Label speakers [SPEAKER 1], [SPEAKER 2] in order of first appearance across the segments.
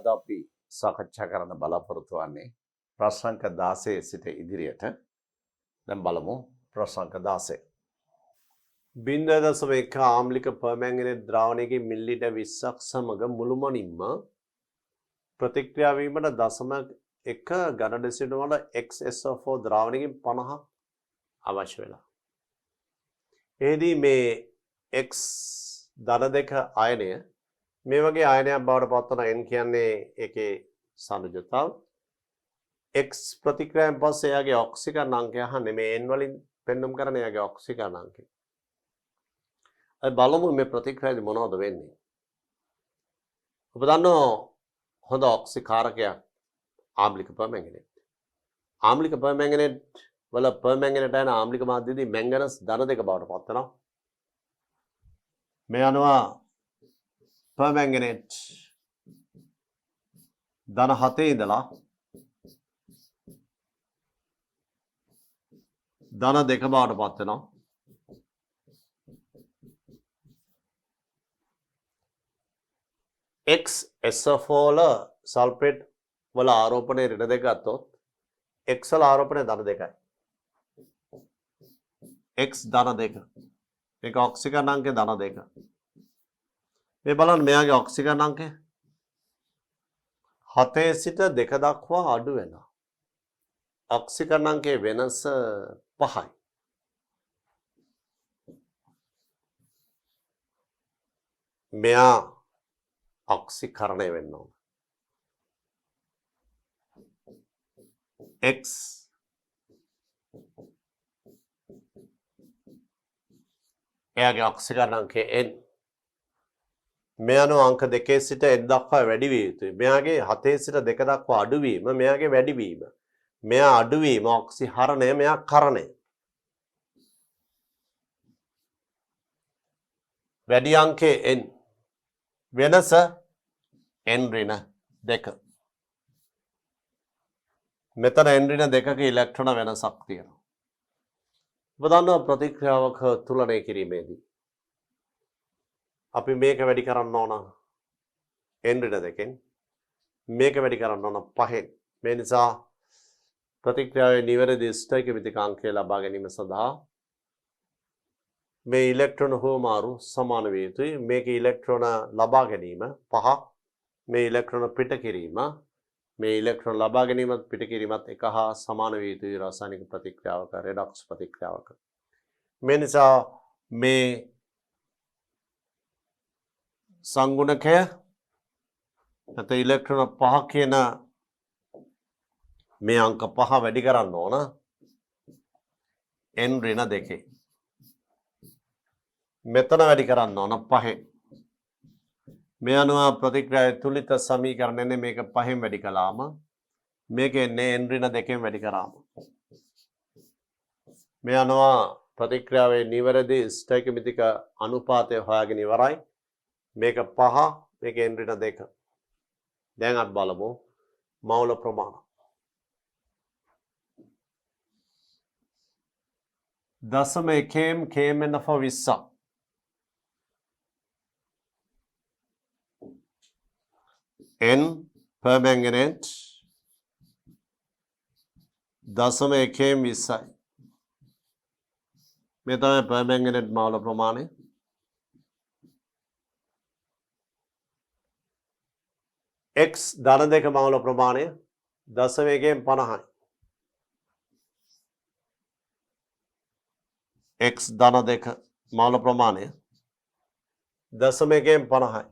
[SPEAKER 1] අද අපි සාකච්ඡා කරන්න බලාපොරොත්තු වෙන්නේ ප්‍රශ්න අංක 16 සිට ඉදිරියට. දැන් බලමු ප්‍රශ්න අංක 16. 0.1 ආම්ලික පර්මැංගනේට් ද්‍රාවණයකින් මිලිලීටර් 20ක් සමග මුළුමනින්ම ප්‍රතික්‍රියා වීමට 0.1 ඝන ඩෙසිමීටර් වල XSO4 ද්‍රාවණයකින් 50ක් අවශ්‍ය වෙලා. එෙහිදී මේ X ධන 2 ආයනය මේ වගේ ආයනයක් බවට පත්වන n කියන්නේ ඒකේ සංයුජතාව x ප්‍රතික්‍රියාවෙන් පස්සේ එයාගේ ඔක්සිකරණ අංකය අහන්නේ මේ n වලින් පෙන්වම් කරන එයාගේ ඔක්සිකරණ අංකය. අපි බලමු මේ ප්‍රතික්‍රියාවේදී මොනවද වෙන්නේ. ඔබ දන්නවා හොඳ ඔක්සිකාරකයක් ආම්ලික පර්මැංගනේට්. ආම්ලික පර්මැංගනේට් වල පර්මැංගනේට් යන ආම්ලික මාධ්‍යයේදී මැංගනස් ධන 2 බවට පත්වනවා. මේ අනුව පර්මැංගනේට් ධන 7 ඉඳලා ධන 2 බවට පත් වෙනවා. X SO4 වල සල්ෆේට් වල ආරෝපණය ඍණ 2 ගත්තොත් X වල ආරෝපණය ධන 2යි. X ධන 2. මේක ඔක්සිකරණ අංකය ධන 2. මේ බලන්න මෙයාගේ ඔක්සිකරණ අංකය 7 සිට 2 දක්වා අඩු වෙනවා. ඔක්සිකරණ අංකයේ වෙනස 5යි. මෙයා ඔක්සිකරණය වෙන්න ඕන. X එයාගේ ඔක්සිකරණ අංකය n. මේ අනුව අංක 2 සිට n දක්වා වැඩි විය යුතුයි. මෙයාගේ 7 සිට 2 දක්වා අඩු වීම මෙයාගේ වැඩි වීම. මෙයා අඩු වීම ඔක්සිහරණය මෙයා කරණය. වැඩි අංකයේ n වෙනස n ඍණ 2. මෙතන n ඍණ 2ක ඉලෙක්ට්‍රෝන වෙනසක් තියෙනවා. ඔබ දන්නවා ප්‍රතික්‍රියාවක තුලනය කිරීමේදී අපි මේක වැඩි කරන්න ඕන n ඍණ 2කින් මේක වැඩි කරන්න ඕන 5න්. මේ නිසා ප්‍රතික්‍රියාවේ නිවැරදි ස්ථෛකික අංකය ලබා ගැනීම සඳහා මේ ඉලෙක්ට්‍රෝන හුවමාරු සමාන විය යුතුයි. මේක ඉලෙක්ට්‍රෝන ලබා ගැනීම 5ක්. මේ ඉලෙක්ට්‍රෝන පිට කිරීම මේ ඉලෙක්ට්‍රෝන ලබා ගැනීමත් පිට කිරීමත් එක හා සමාන විය යුතුයි රසායනික ප්‍රතික්‍රියාවක රෙඩොක්ස් ප්‍රතික්‍රියාවක. මේ නිසා මේ සංගුණකය නැත්නම් ඉලෙක්ට්‍රෝන 5 කියන මේ අංක 5 වැඩි කරන්න ඕන n ඍණ 2. මෙතන වැඩි කරන්න ඕන 5. මේ අනුව ප්‍රතික්‍රියාවේ තුලිත සමීකරණයනේ මේක 5න් වැඩි කළාම මේක එන්නේ n ඍණ 2න් වැඩි කරාම. මේ අනුව ප්‍රතික්‍රියාවේ නිවැරදි ස්ථෛකික අනුපාතය හොයාගෙන ඉවරයි. මේක 5 මේක n ඍණ 2. දැන් අපි බලමු මවුල ප්‍රමාණ. 0.1 KMNF 20ක්. n permanganate 0.1 20යි. මේ තමයි permanganate මවුල ප්‍රමාණය. X ධන 2 මවුල ප්‍රමාණය 0.1 50යි. X ධන 2 මවුල ප්‍රමාණය 0.1 50යි.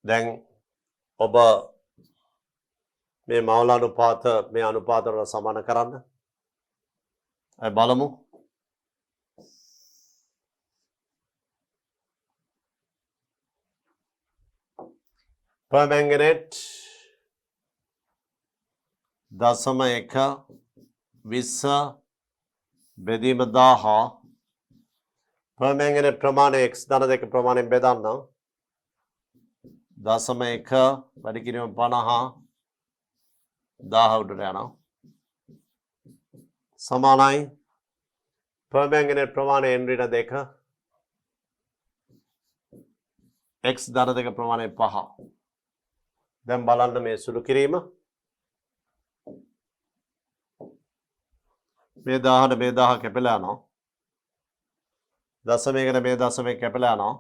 [SPEAKER 1] දැන් ඔබ මේ මවුල අනුපාත මේ අනුපාත වල සමාන කරන්න. අපි බලමු. permanganate 0.1 20 බෙදීම 1000 permanganate ප්‍රමාණය x ධන 2 ප්‍රමාණයෙන් බෙදන්නම් 0.1 වැඩි කිරීම 50 1000 උඩට යනවා සමානයි permanganate ප්‍රමාණය Henryට 2 x ධන 2 ප්‍රමාණය 5 දැන් බලන්න මේ සුළු කිරීම මේ 10ට මේ 10 කැපිලා යනවා දශමයකට මේ දශමයක කැපිලා යනවා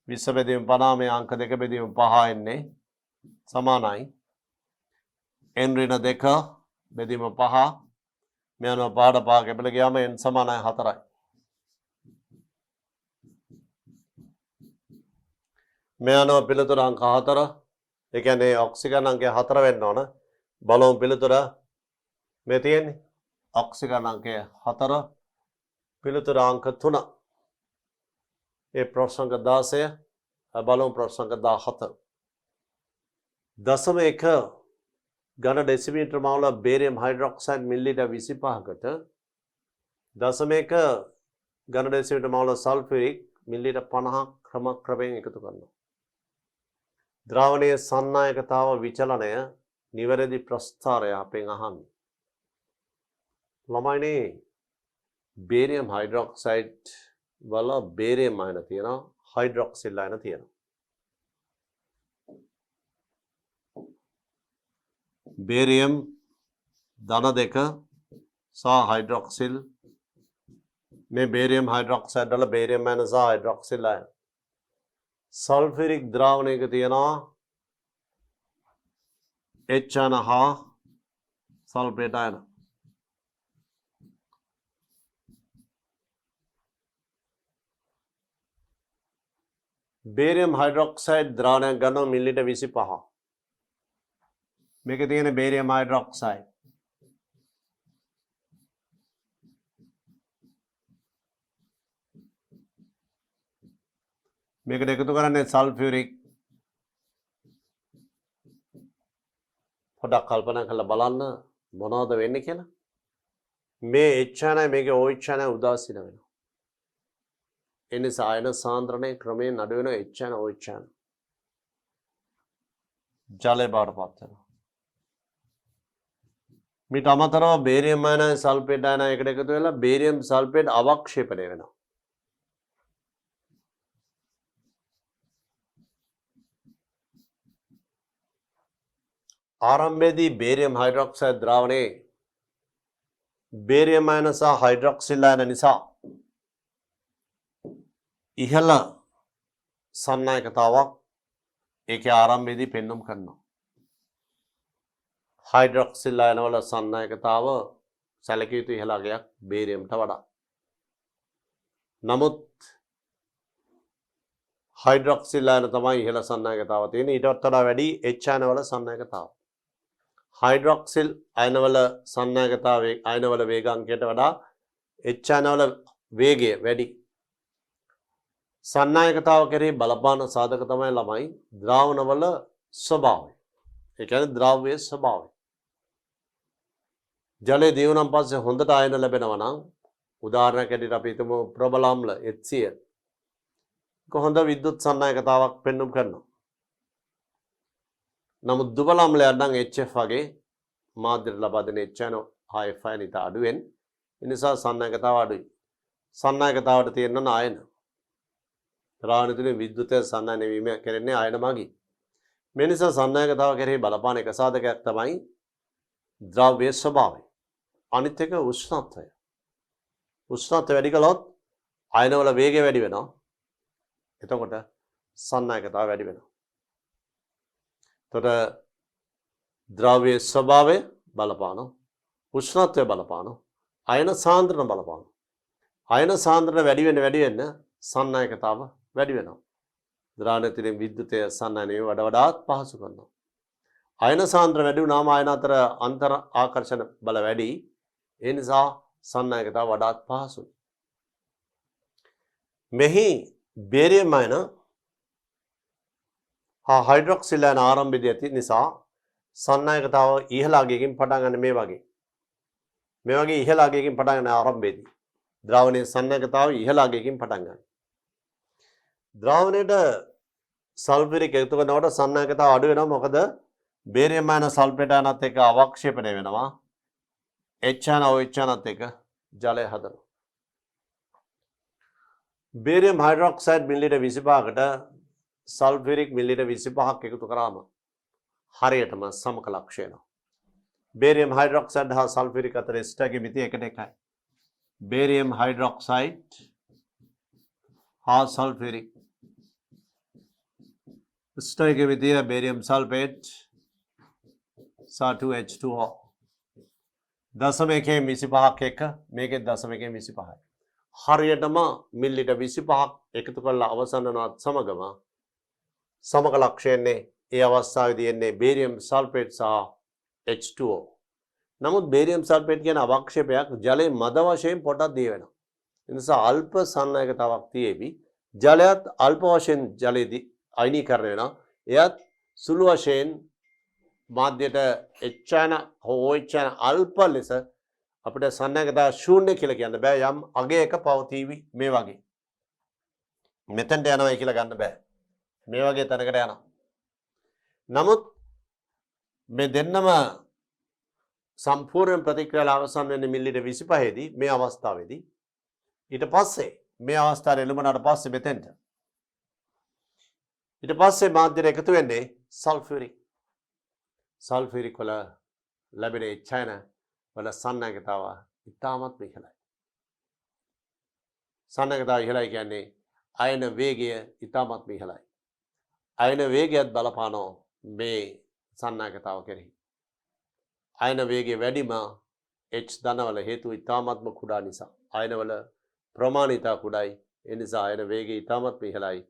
[SPEAKER 1] 20 බෙදීම 50 මේ අංක 2 බෙදීම 5 එන්නේ සමානයි Henry 2 බෙදීම 5 මේ අනුව 5ට 5 කැපිලා ගියාම n සමානයි 4යි මේ අනුව පිළිතුර අංක 4 ඒ කියන්නේ ඔක්සිජන් අංකය 4 වෙන්න ඕන බලමු පිළිතුර මේ තියෙන්නේ ඔක්සිජන් අංකය 4 පිළිතුර අංක 3 ඒ ප්‍රශ්න අංක 16 බලමු ප්‍රශ්න අංක 17 දශම 1 ඝන ඩෙසිමීටර මවුල බේරියම් හයිඩ්‍රොක්සයිඩ් මිලිලීටර් 25කට දශම 1 ඝන ඩෙසිමීටර මවුල සල්ෆියරික් මිලිලීටර් 50ක් ක්‍රමයෙන් එකතු කරනවා ද්‍රාවණයේ සන්නායකතාව විචලනය නිවැරදි ප්‍රස්ථාරය අපෙන් අහන්න ළමයිනේ බේරියම් හයිඩ්‍රොක්සයිඩ් වල බේරියම් අයන තියෙනවා හයිඩ්‍රොක්සිල් අයන තියෙනවා බේරියම් ධන 2 සහ හයිඩ්‍රොක්සිල් මේ බේරියම් හයිඩ්‍රොක්සයිඩ් වල බේරියම් අයන සහ හයිඩ්‍රොක්සිල් අයන සල්ෆියරික් ද්‍රාවණයක තියෙනවා H අයන හා සල්ෆේට් අයන බේරියම් හයිඩ්‍රොක්සයිඩ් ද්‍රාවණයක් ගන්නවා මිලිලීටර් 25 මේකේ තියෙන බේරියම් හයිඩ්‍රොක්සයිඩ් මේකට එකතු කරන්නේ සල්ෆියරික් පොඩක් කල්පනා කරලා බලන්න මොනවද වෙන්නේ කියලා මේ H අයනයි මේකේ OH අයනයි උදාසීන වෙනවා ඒ නිසා අයන සාන්ද්‍රණය ක්‍රමයෙන් අඩු වෙනවා H අයන OH අයන ජලය බවට පත් වෙනවා මීට අමතරව බේරියම් අයනයි සල්ෆේට් අයනයි එකට එකතු වෙලා බේරියම් සල්ෆේට් අවක්ෂේපණය වෙනවා ආරම්භයේදී බේරියම් හයිඩ්‍රොක්සයිඩ් ද්‍රාවණයේ බේරියම් අයන සහ හයිඩ්‍රොක්සිල් අයන නිසා ඉහළ සන්නායකතාවක් ඒකේ ආරම්භයේදී පෙන්වුම් කරනවා හයිඩ්‍රොක්සිල් අයන වල සන්නායකතාව සැලකිය යුතු ඉහළ අගයක් බේරියම්ට වඩා නමුත් හයිඩ්‍රොක්සිල් අයන තමයි ඉහළ සන්නායකතාව තියෙන්නේ ඊටත් වඩා වැඩි H අයන වල සන්නායකතාව හයිඩ්‍රොක්සිල් අයන වල සන්නායකතාවයේ අයන වල වේගාංකයට වඩා H අයන වල වේගය වැඩි සන්නායකතාව කෙරෙහි බලපාන සාධක තමයි ළමයි ද්‍රාවණවල ස්වභාවය ඒ කියන්නේ ද්‍රව්‍යයේ ස්වභාවය ජලයේ දියුණුවන් පස්සේ හොඳට අයන ලැබෙනවා නම් උදාහරණයක් ඇටියට අපි හිතමු ප්‍රබල අම්ල HCl හොඳ විද්‍යුත් සන්නායකතාවක් පෙන්වුම් කරනවා නමුත් දුබල අම්ලයක් නම් HF වගේ මාධ්‍යයට ලබා දෙන H අයන HF අයන ඉතා අඩුවෙන් ඒ නිසා සන්නායකතාව අඩුයි සන්නායකතාවට තියෙන ආයන ද්‍රාවණය තුළින් විද්‍යුතය සන්නායනය වීම කෙරෙන්නේ ආයන මගින් මේ නිසා සන්නායකතාව කෙරෙහි බලපාන එක සාධකයක් තමයි ද්‍රව්‍යයේ ස්වභාවය අනිත් එක උෂ්ණත්වය වැඩි කළොත් ආයන වල වේගය වැඩි වෙනවා එතකොට සන්නායකතාව වැඩි වෙනවා එතකොට ද්‍රව්‍යයේ ස්වභාවය බලපානවා උෂ්ණත්වය බලපානවා ආයන සාන්ද්‍රණ බලපානවා ආයන සාන්ද්‍රණ වැඩි වෙන්න සන්නායකතාව වැඩි වෙනවා ද්‍රාවණය තුළින් විද්‍යුතය සන්නායනය වඩාත් පහසු කරනවා ආයන සාන්ද්‍රණ වැඩි වුණාම ආයන අතර අන්තර් ආකර්ෂණ බල වැඩි ඒ නිසා සන්නායකතාව වඩාත් පහසුයි මෙහි බේරියම් අයන හා හයිඩ්‍රොක්සිල් අයන ආරම්භයේදී ඇති නිසා සන්නායකතාව ඉහළ අගයකින් පටන් ගන්න මේ වගේ ඉහළ අගයකින් පටන් ගන්න ආරම්භයේදී ද්‍රාවණයේ සන්නායකතාව ඉහළ අගයකින් පටන් ගන්න ද්‍රාවණයට සල්ෆියරික් එකතු කරනකොට සන්නායකතාව අඩු වෙනවා මොකද බේරියම් අයන සල්ෆේට් අයනත් එක්ක අවක්ෂේපණය වෙනවා H අයන OH අයනත් එක්ක ජලය හදනවා බේරියම් හයිඩ්‍රොක්සයිඩ් මිලිලීටර් 25කට සල්ෆියරික් මිලිලීටර් 25ක් එකතු කරාම හරියටම සමක ලක්ෂ වෙනවා. බේරියම් හයිඩ්‍රොක්සයිඩ් හා සල්ෆියරික් අතර ස්ටර්ගේ මිතිය 1:1යි. barium hydroxide hා sulfuric ස්ටර්ගේ විදිය barium sulfate සහ 2H2O 0.25ක් එක මේකේ 0.25යි. හරියටම මිලිලීටර් 25ක් එකතු කරලා අවසන් වෙනවත් සමගම සමක ලක්ෂයන්නේ ඒ අවස්ථාවේදී එන්නේ barium sulfate සහ H2O. නමුත් barium sulfate කියන අවක්ෂේපයක් ජලයේ මද වශයෙන් පොඩක් දිය වෙනවා. ඒ නිසා අල්ප සන්නායකතාවක් තියේවි. ජලයත් අල්ප වශයෙන් ජලයේදී අයනීකරණය වෙනවා. එයත් සුළු වශයෙන් මාධ්‍යයට එච්චාන හෝ එච්චාන අල්ප ලෙස අපිට සන්නායකතාව ශූන්‍ය කියලා කියන්න බෑ. යම් අගයක පවතිවි මේ වගේ. මෙතෙන්ට යනවා කියලා ගන්න බෑ. මේ වගේ තැනකට යනවා. නමුත් මේ දෙන්නම සම්පූර්ණ ප්‍රතික්‍රියාව අවසන් වෙන්නේ මිලිලීටර් 25 දී මේ අවස්ථාවේදී. ඊට පස්සේ මේ අවස්ථාවේ එළුමනට පස්සේ මෙතෙන්ට ඊට පස්සේ මාධ්‍යයට එකතු වෙන්නේ සල්ෆියරික්. සල්ෆියරික් වල ලැබෙන එච්චායන වල සන්නායකතාව ඉතාමත් ඉහළයි. සන්නායකතාව ඉහළයි කියන්නේ අයන වේගය ඉතාමත් ඉහළයි. අයන වේගයත් බලපානෝ මේ සන්නායකතාව කෙරෙහි. අයන වේගය වැඩිම H ධනවල හේතුව ඉතාමත්ම කුඩා නිසා. අයනවල ප්‍රමාණය ඉතා කුඩායි. ඒ නිසා අයන වේගය ඉතාමත් ඉහළයි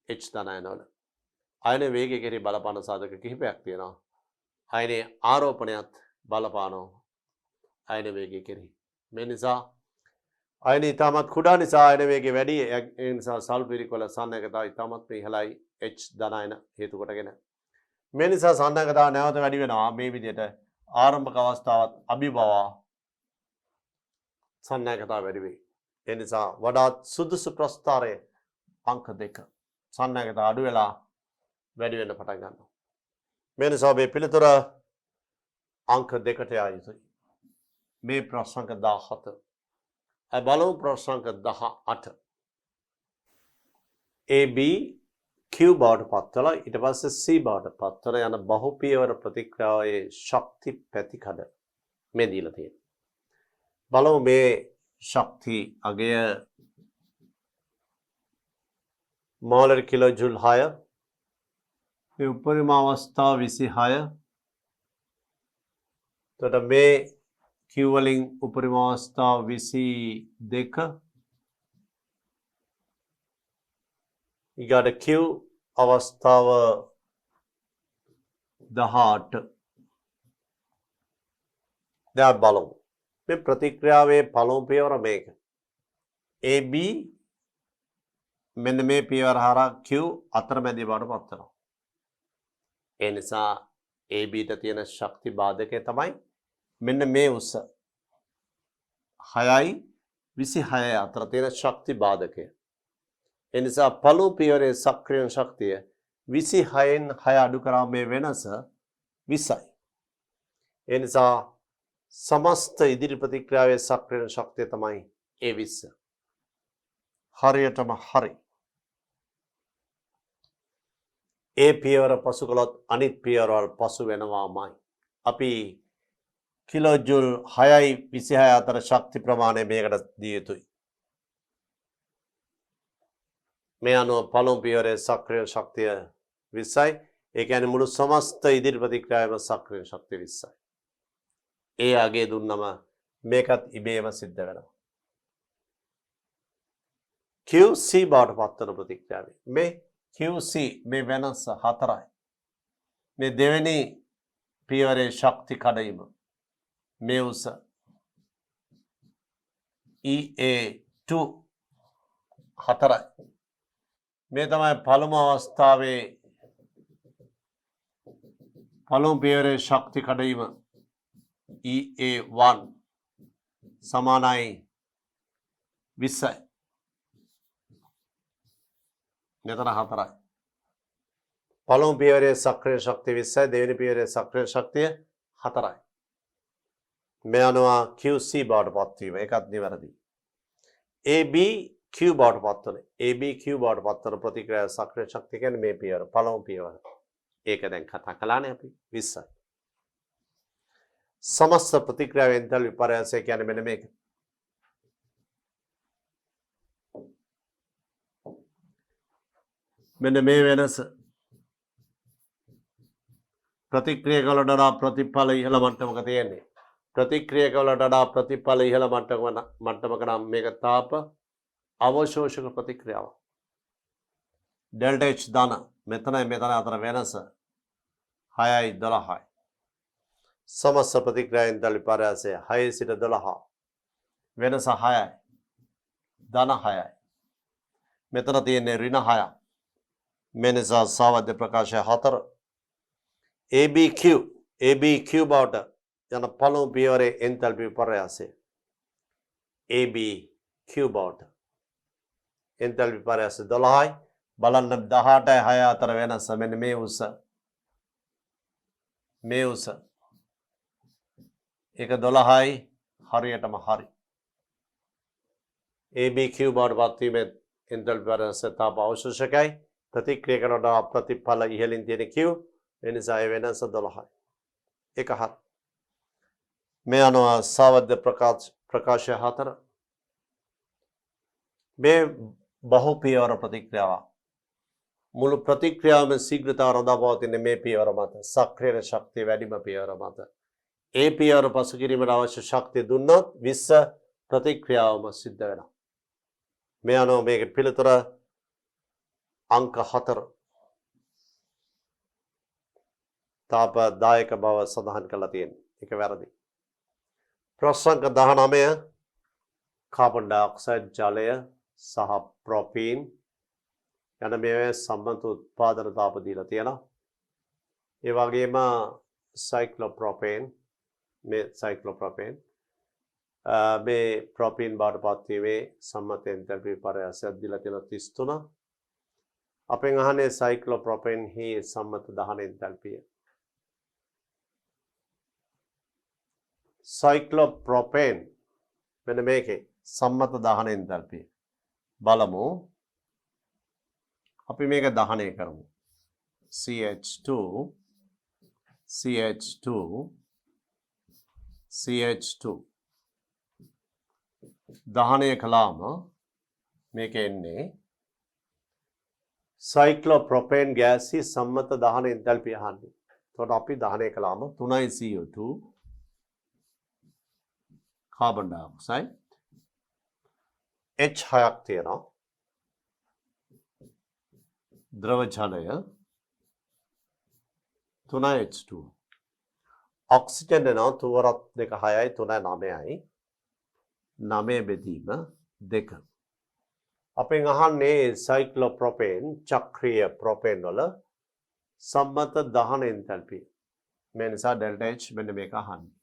[SPEAKER 1] H ධන අයනවල. අයන වේගය කෙරෙහි බලපාන සාධක කිහිපයක් තියෙනවා. අයනේ ආරෝපණයත් බලපානෝ අයන වේගය කෙරෙහි. මේ නිසා අයන ඉතාමත් කුඩා නිසා අයන වේගය වැඩි. ඒ නිසා සල්ෆියරික් වල සන්නායකතාව ඉතාමත් ඉහළයි H ධන අයන හේතු කොටගෙන. මේ නිසා සන්නායකතාව නැවත වැඩි වෙනවා. මේ විදිහට ආරම්භක අවස්ථාවත් අභිභවා සන්නායකතාව වැඩි වෙයි. ඒ නිසා වඩාත් සුදුසු ප්‍රස්ථාරයේ අංක 2 සන්නායකතාව අඩු වෙලා වැඩි වෙන්න පටන් ගන්නවා. මේ නිසා මේ පිළිතුර අංක 2ට යා යුතුයි. මේ ප්‍රශ්න අංක 17. බලමු ප්‍රශ්න අංක 18. AB Q බවට පත්වලා ඊට පස්සේ C බවට පත්වලා යන බහුපියවර ප්‍රතික්‍රියාවේ ශක්ති පැතිකඩ මේ දීලා තියෙනවා. බලමු මේ ශක්ති අගය මෝලර් කිලෝ ජූල් 6 මේ උපරිම අවස්ථාව 26. එතකොට මේ Q වලින් උපරිම අවස්ථාව 22. ඊගාට Q අවස්ථාව 18. දැන් බලමු මේ ප්‍රතික්‍රියාවේ පළමු පියවර මේක. AB මෙන්න මේ පියවර හරහා Q අතරමැදි බවට පත් වෙනවා. ඒ නිසා AB ට තියෙන ශක්ති බාධකය තමයි මෙන්න මේ උස 6යි 26 අතර තියෙන ශක්ති බාධකය. ඒ නිසා පළමු පියවරේ සක්‍රිය ශක්තිය 26න් 6 අඩු කරා මේ වෙනස 20යි. ඒ නිසා සමස්ත ඉදිරි ප්‍රතික්‍රියාවේ සක්‍රිය ශක්තිය තමයි ඒ 20. හරියටම හරි. ඒ පියවර පසු කළොත් අනිත් පියවරවල් පසු වෙනවාමයි. අපි කිලෝ ජූල් 6යි 26 අතර ශක්ති ප්‍රමාණය මේකට දිය යුතුයි. මේ අනුව පළමු පියවරේ සක්‍රිය ශක්තිය 20යි. ඒ කියන්නේ මුළු සමස්ත ඉදිරි ප්‍රතික්‍රියාවේම සක්‍රිය ශක්තිය 20යි. ඒ අගේ දුන්නම මේකත් ඉබේම සිද්ධ වෙනවා. QC බවට පත්වන ප්‍රතික්‍රියාවේ මේ QC මේ වෙනස 4යි. මේ දෙවෙනි පියවරේ ශක්ති කඩයිම මේ උස EA2 4යි. මේ තමයි පළමු අවස්ථාවේ පළමු පියවරේ ශක්ති කඩයිම EA1 සමානයි 20යි. මෙතන 4යි. පළමු පියවරේ සක්‍රිය ශක්තිය 20යි. දෙවෙනි පියවරේ සක්‍රිය ශක්තිය 4යි. මේ අනුව QC බවට පත්වීම ඒකත් නිවැරදි. AB Q බවට පත් වෙන ABQ බවට පත් වෙන ප්‍රතික්‍රියා සක්‍රිය ශක්තිය කියන්නේ මේ පියවර පළමු පියවර. ඒක දැන් කතා කළානේ අපි 20යි. සමස්ත ප්‍රතික්‍රියාවේ එන්තල්පි විපර්යාසය කියන්නේ මෙන්න මේක. මෙන්න මේ වෙනස. ප්‍රතික්‍රියාවලට වඩා ප්‍රතිඵල ඉහළ මට්ටමක තියෙන්නේ. ප්‍රතික්‍රියාවලට වඩා ප්‍රතිඵල ඉහළ මට්ටමක නම් මේක තාප අවශෝෂක ප්‍රතික්‍රියාව. ඩෙල්ටා H ධන මෙතනයි මෙතන අතර වෙනස 6යි 12යි. සමස්ත ප්‍රතික්‍රියාවෙන් එන්තල්පි විපර්යාසය 6 සිට 12 වෙනස 6යි ධන 6යි. මෙතන තියෙන්නේ ඍණ 6ක්. මේ නිසා සාවද්‍ය ප්‍රකාශය 4 ABQ බවට යන පළමු පියවරේ එන්තල්පි විපර්යාසය ABQ බවට එන්තල්පි විපර්යාසය 12යි. බලන්න 18යි 6 අතර වෙනස මෙන්න මේ උස ඒක 12යි හරියටම හරි. ABQ බවට පත්වීමේ එන්තල්පි විපර්යාසය තාප අවශෝෂකයි. ප්‍රතික්‍රියාවකට වඩා ප්‍රතිඵල ඉහළින් තියෙන Q ඒ නිසා ඒ වෙනස 12යි. ඒක හරි. මේ අනුව සාවද්‍ය ප්‍රකාශය 4 මේ බහු පියවර ප්‍රතික්‍රියාව මුළු ප්‍රතික්‍රියාවම ශීඝ්‍රතාව රඳා පවතින මේ පියවර මත සක්‍රිය ශක්තිය වැඩිම පියවර මත ඒ පියවර පසු කිරීමට අවශ්‍ය ශක්තිය දුන්නොත් 20 ප්‍රතික්‍රියාවම සිද්ධ වෙනවා. මේ අනුව මේකේ පිළිතුර अंक 4 තාපදායක බව සඳහන් කරලා තියෙනවා. ඒක වැරදි. ප්‍රශ්න 19 කාබන් ඩයොක්සයිඩ් ජලය සහ ප්‍රොපීන් යන මේ සම්බන්ධ උත්පාදන තාප දීලා තියෙනවා. ඒ වගේම සයික්ලෝප්‍රොපේන් මේ ප්‍රොපීන් බවට පත්වීමේ සම්මත එන්තල්පි විපර්යාසයක් දීලා තියෙනවා 33. අපෙන් අහන්නේ සයික්ලෝප්‍රොපේන් හි සම්මත දහන එන්තල්පිය. සයික්ලෝප්‍රොපේන් මෙන්න මේකේ සම්මත දහන එන්තල්පිය. බලමු. අපි මේක දහනය කරමු. CH2 දහනය කළාම මේක එන්නේ සයික්ලෝප්‍රොපේන් ගෑසි සම්මත දහන එන්තල්පිය අහන්නේ. එතකොට අපි දහනය කළාම 3යි CO2 කාබන් ඩයොක්සයිඩ් H6ක් තියෙනවා. ද්‍රව ජලය 3යි H2 ඔක්සිජන් එනවා 2 6යි 3 9යි 9 බෙදීම 2. අපෙන් අහන්නේ සයික්ලෝප්‍රොපේන් චක්‍රීය ප්‍රොපේන් වල සම්මත දහන එන්තල්පිය. මේ නිසා ඩෙල්ටා H මෙන්න මේක අහන්නේ.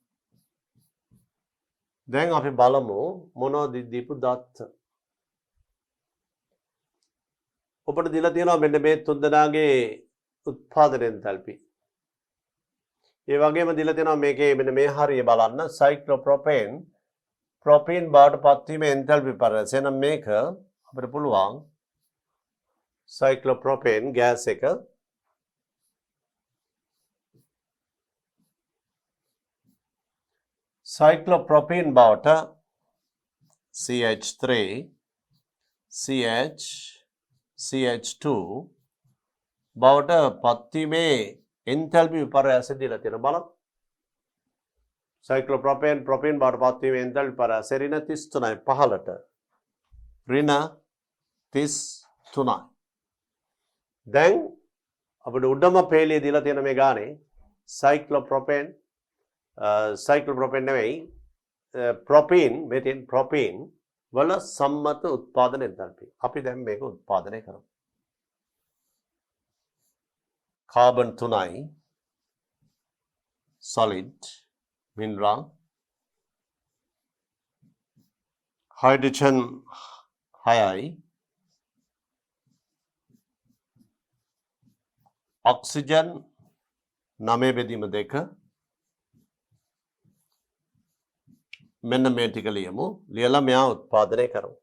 [SPEAKER 1] දැන් අපි බලමු මොනවද දීපු දත්ත. ඔබට දීලා තියෙනවා මෙන්න මේ තුන් දෙනාගේ උත්පාදන එන්තල්පි. ඒ වගේම දීලා තියෙනවා මේකේ මෙන්න මේ හරිය බලන්න සයික්ලෝප්‍රොපේන් ප්‍රොපීන් බවට පත්වීමේ එන්තල්පි විපර්යාසය. එහෙනම් මේක අපිට පුළුවන් සයික්ලෝප්‍රොපේන් ගෑස් එක සයික්ලෝප්‍රොපීන් බවට CH3 CH2 බවට පත්වීමේ එන්තල්පි විපර්යාසය දීලා තියෙනවා. බලන්න. සයික්ලෝප්‍රොපේන් ප්‍රොපීන් බවට පත්වීමේ එන්තල්පි විපර්යාසය ඍණ 33යි 15ට ඍණ 33යි. දැන් අපිට උඩම පේලිය දීලා තියෙන මේ ගානේ සයික්ලෝප්‍රොපේන් නෙවෙයි ප්‍රොපීන් මෙතෙන් ප්‍රොපීන් වල සම්මත උත්පාදන එන්තල්පි. අපි දැන් මේක උත්පාදනය කරමු. කාබන් 3යි solid mineral hydrogen 6යි oxygen 9 බෙදීම 2 මෙන්න මේ ටික ලියමු. ලියලා මෙයා උත්පාදනය කරමු.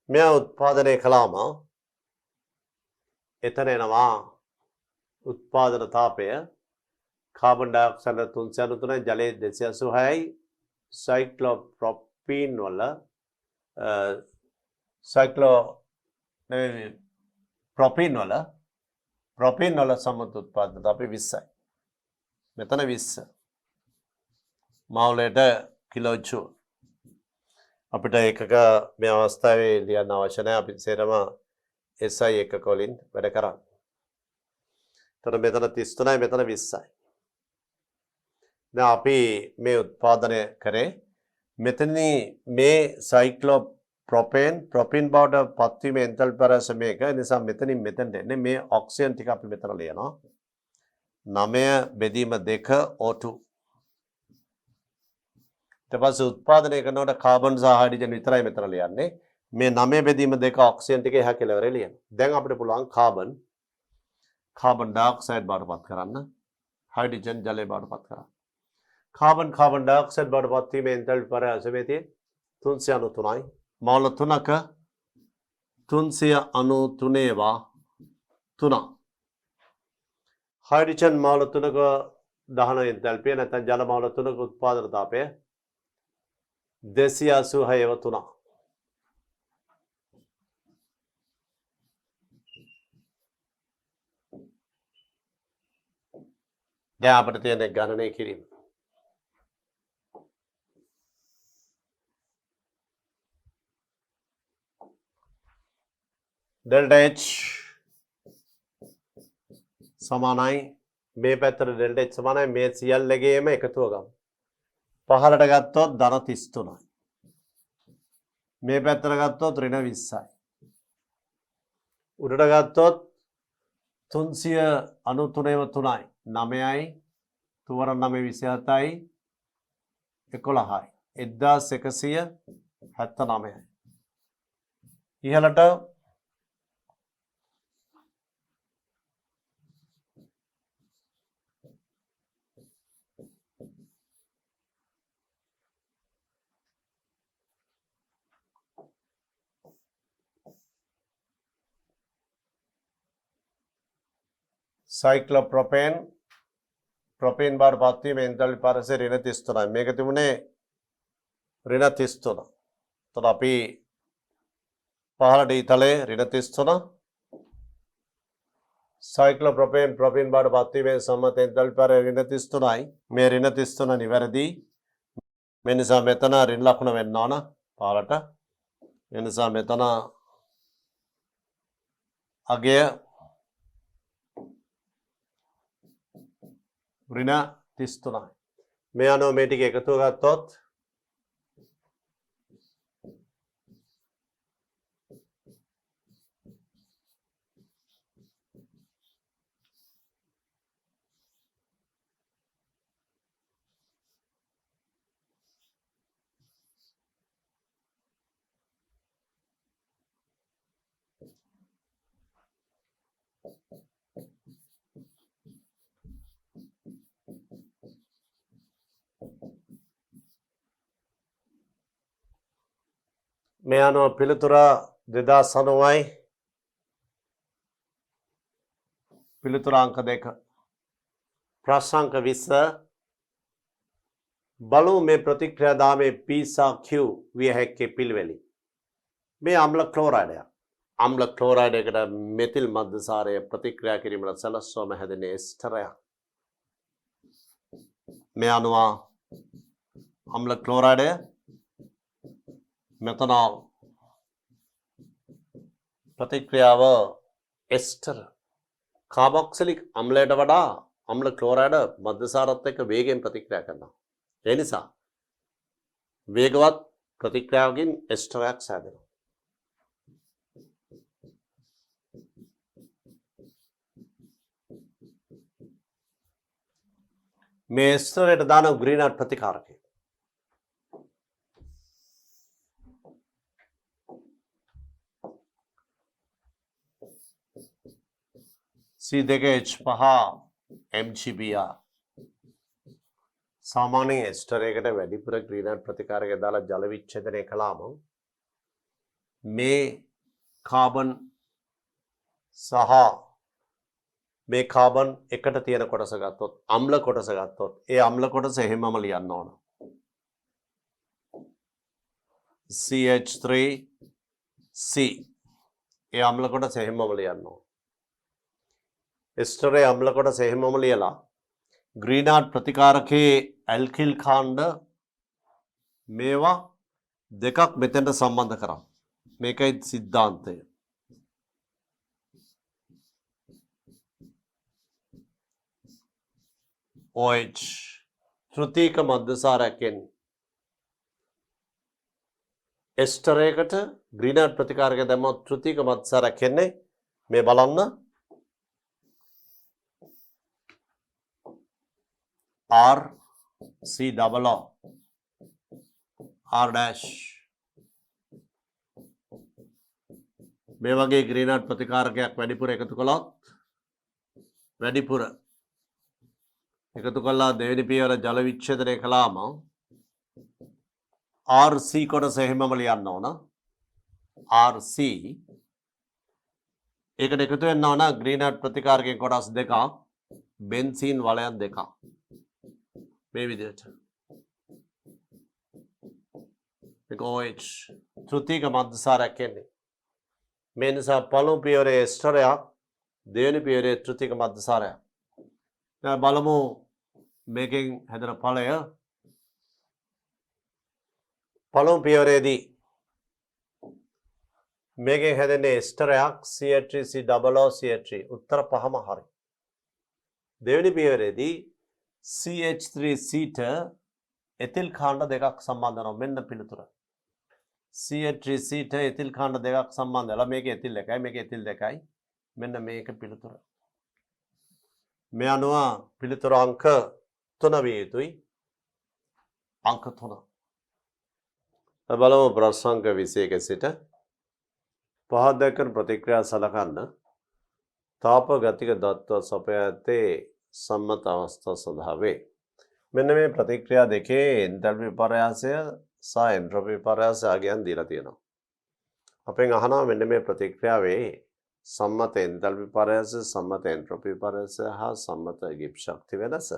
[SPEAKER 1] මෙයා උත්පාදනය කළාම එතන එනවා උත්පාදන තාපය කාබන් ඩයොක්සයිඩ් 393 ජලයේ 286යි සයික්ලෝප්‍රොපීන් වල ප්‍රොපීන් වල සම්මුත උත්පාදන තාපය 20යි. මෙතන 20 මවුලයට කිලෝජූල්. අපිට එකක මේ අවස්ථාවේ ලියන්න අවශ්‍ය නැහැ. අපි සේරම SI එකක වලින් වැඩ කරන්නේ. එතන මෙතන 33යි මෙතන 20යි. දැන් අපි මේ උත්පාදනය කරේ මෙතනදී මේ සයික්ලෝප්‍රොපේන් ප්‍රොපීන් බවට පත්වීමේ එන්තල්පි පරාස මේක නිසා මෙතනින් මෙතනට එන්නේ මේ ඔක්සිජන් ටික අපි මෙතන ලියනවා 9/2 O2. ඊට පස්සේ උත්පාදනය කරනකොට කාබන් සහ හයිඩ්‍රජන් විතරයි මෙතන ලියන්නේ. මේ 9/2 ඔක්සිජන් ටික එහා කෙළවරේ ලියන්න. දැන් අපිට පුළුවන් කාබන් ඩයොක්සයිඩ් බවට පත් කරන්න, හයිඩ්‍රජන් ජලය බවට පත් කරන්න. කාබන් ඩයොක්සයිඩ් බවට පත් වීමේ එන්තල්පි පරාසය 393යි. මෝල් 3ක 393 3. හයිඩ්‍රජන් මෝල් 3ක දහන එන්තල්පිය නැත්නම් ජල මෝල් 3ක උත්පාදන තාපය 286 3. දැන් අපිට තියෙන ගණනය කිරීම. ඩෙල්ටා H සමානයි මේ පැත්තට ඩෙල්ටා H සමානයි මේ සියල්ලගේම එකතුව ගමු. පහළට ගත්තොත් ධන 33යි. මේ පැත්තට ගත්තොත් ඍණ 20යි. උඩට ගත්තොත් 393 3යි. 9යි 9 27යි 11යි 1179යි. ඉහළට සයික්ලෝප්‍රොපේන් ප්‍රොපීන් බවට පත්වීම එන්තල්පි පරාසය ඍණ 33යි. මේක තිබුණේ ඍණ 33. එතකොට අපි පහළට ඊතලයේ ඍණ 33 සයික්ලෝප්‍රොපේන් ප්‍රොපීන් බවට පත්වීමේ සම්මත එන්තල්පි පරාසය ඍණ 33යි. මේ ඍණ 33 නිවැරදි. මේ නිසා මෙතන ඍණ ලකුණ වෙන්න ඕන පහළට. ඒ නිසා මෙතන අගය ඍණ 33යි. මේ අනුව මේ ටික එකතුව ගත්තොත් මේ අනුව පිළිතුර 2009යි. පිළිතුර අංක 2. ප්‍රශ්න අංක 20 බලමු මේ ප්‍රතික්‍රියාදාමයේ P සහ Q විය හැක්කේ පිළිවෙලින්. මේ අම්ල ක්ලෝරයිඩයක්. අම්ල ක්ලෝරයිඩයකට මෙතිල් මද්දසාරය ප්‍රතික්‍රියා කිරීමට සැලැස්වම හැදෙන එස්ටරයක්. මේ අනුව අම්ල ක්ලෝරයිඩය මෙතනෝල් ප්‍රතික්‍රියාව එස්ටර් කාබොක්සිලික් අම්ලයට වඩා අම්ල ක්ලෝරයිඩ මද්දසාරත් එක්ක වේගයෙන් ප්‍රතික්‍රියා කරනවා. ඒ නිසා වේගවත් ප්‍රතික්‍රියාවකින් එස්ටරයක් සෑදෙනවා. මේ එස්ටරයට දාන ග්‍රීනර් ප්‍රතිකාරකය. C2H5 MgBr සාමාන්‍යයෙන් එස්ටරයකට වැඩිපුර ග්‍රීනර් ප්‍රතිකාරකය දාලා ජල විච්ඡේදනය කළාම මේ කාබන් සහ මේ කාබන් එකට තියෙන කොටස ගත්තොත් අම්ල කොටස ගත්තොත් ඒ අම්ල කොටස එහෙමම ලියන්න ඕන. CH3C ඒ අම්ල කොටස එහෙමම ලියන්න ඕන. එස්ටරේ අම්ල කොටස එහෙමම ලියලා ග්‍රීනාඩ් ප්‍රතිකාරකයේ ඇල්කිල් කාණ්ඩ මේවා දෙකක් මෙතෙන්ට සම්බන්ධ කරා. මේකයි සිද්ධාන්තය. OH තෘතීක මධ්‍යසාරයෙන් එස්ටරේකට ග්‍රීනාඩ් ප්‍රතිකාරක දැම්මොත් තෘතීක මධ්‍යසාරයක් එන්නේ මේ බලන්න R C double O R dash මේ වගේ ග්‍රීනාඩ් ප්‍රතිකාරකයක් වැඩිපුර එකතු කළොත් වැඩිපුර එකතු කළා දෙවෙනි පියවර ජල විච්ඡේදනය කළාම RC කොටස එහෙමම ලියන්න ඕන. RC ඒකට එකතු වෙන්න ඕන ග්‍රීනාඩ් ප්‍රතිකාරකයෙන් කොටස් දෙකක් බෙන්සීන් වලයන් දෙකක් මේ විදිහට මේක OH තෘතීක මධ්‍යසාරයක් එන්නේ. මේ නිසා පළමු පියවරේ එස්ටරයක් දෙවෙනි පියවරේ තෘතීක මධ්‍යසාරයක්. දැන් බලමු මේකෙන් හැදෙන ඵලය. පළමු පියවරේදී මේකෙන් හැදෙන්නේ එස්ටරයක් CH3C double O CH3 උත්තර පහම හරි. දෙවෙනි පියවරේදී CH3Cට එතිල් කාණ්ඩ දෙකක් සම්බන්ධ වෙනවා. මෙන්න පිළිතුර. CH3Cට එතිල් කාණ්ඩ දෙකක් සම්බන්ධ වෙලා මේක එතිල් එකයි මේක එතිල් දෙකයි. මෙන්න මේක පිළිතුර. මේ අනුව පිළිතුර අංක 3 විය යුතුයි. අංක 3. බලමු ප්‍රශ්න අංක 21 සිට පහත් දක්වන ප්‍රතික්‍රියා සලකන්න. තාප ගතික දත්ත සපයා ඇත්තේ සම්මත අවස්ථා සඳහා වේ. මෙන්න මේ ප්‍රතික්‍රියා දෙකේ එන්තල්පි විපර්යාසය සහ එන්ට්‍රොපි විපර්යාසය ආගයන් දීලා තියෙනවා. අපෙන් අහනවා මෙන්න මේ ප්‍රතික්‍රියාවේ සම්මත එන්තල්පි විපර්යාසය, සම්මත එන්ට්‍රොපි විපර්යාසය හා සම්මත ගිබ් ශක්ති වෙනස.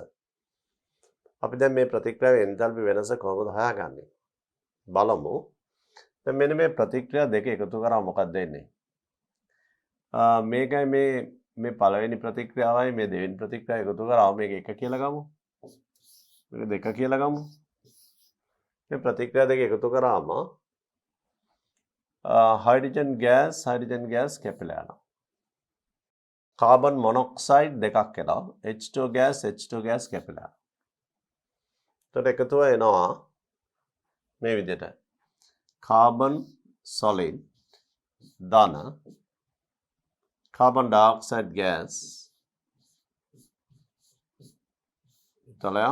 [SPEAKER 1] අපි දැන් මේ ප්‍රතික්‍රියාවේ එන්තල්පි වෙනස කොහොමද හොයාගන්නේ? බලමු. දැන් මෙන්න මේ ප්‍රතික්‍රියා දෙක එකතු කරා මොකක්ද වෙන්නේ? මේකයි මේ පළවෙනි ප්‍රතික්‍රියාවයි මේ දෙවෙනි ප්‍රතික්‍රියාව එකතු කරාම මේක එක කියලා ගමු. මේක දෙක කියලා ගමු. මේ ප්‍රතික්‍රියා දෙක එකතු කරාම හයිඩ්‍රජන් ගෑස් කැපිලා යනවා. කාබන් මොනොක්සයිඩ් දෙකක් එනවා. H2 gas කැපිලා. එතකොට එකතුව එනවා මේ විදිහට. කාබන් සොලිඩ් ධන carbon dioxide gas ඉතලය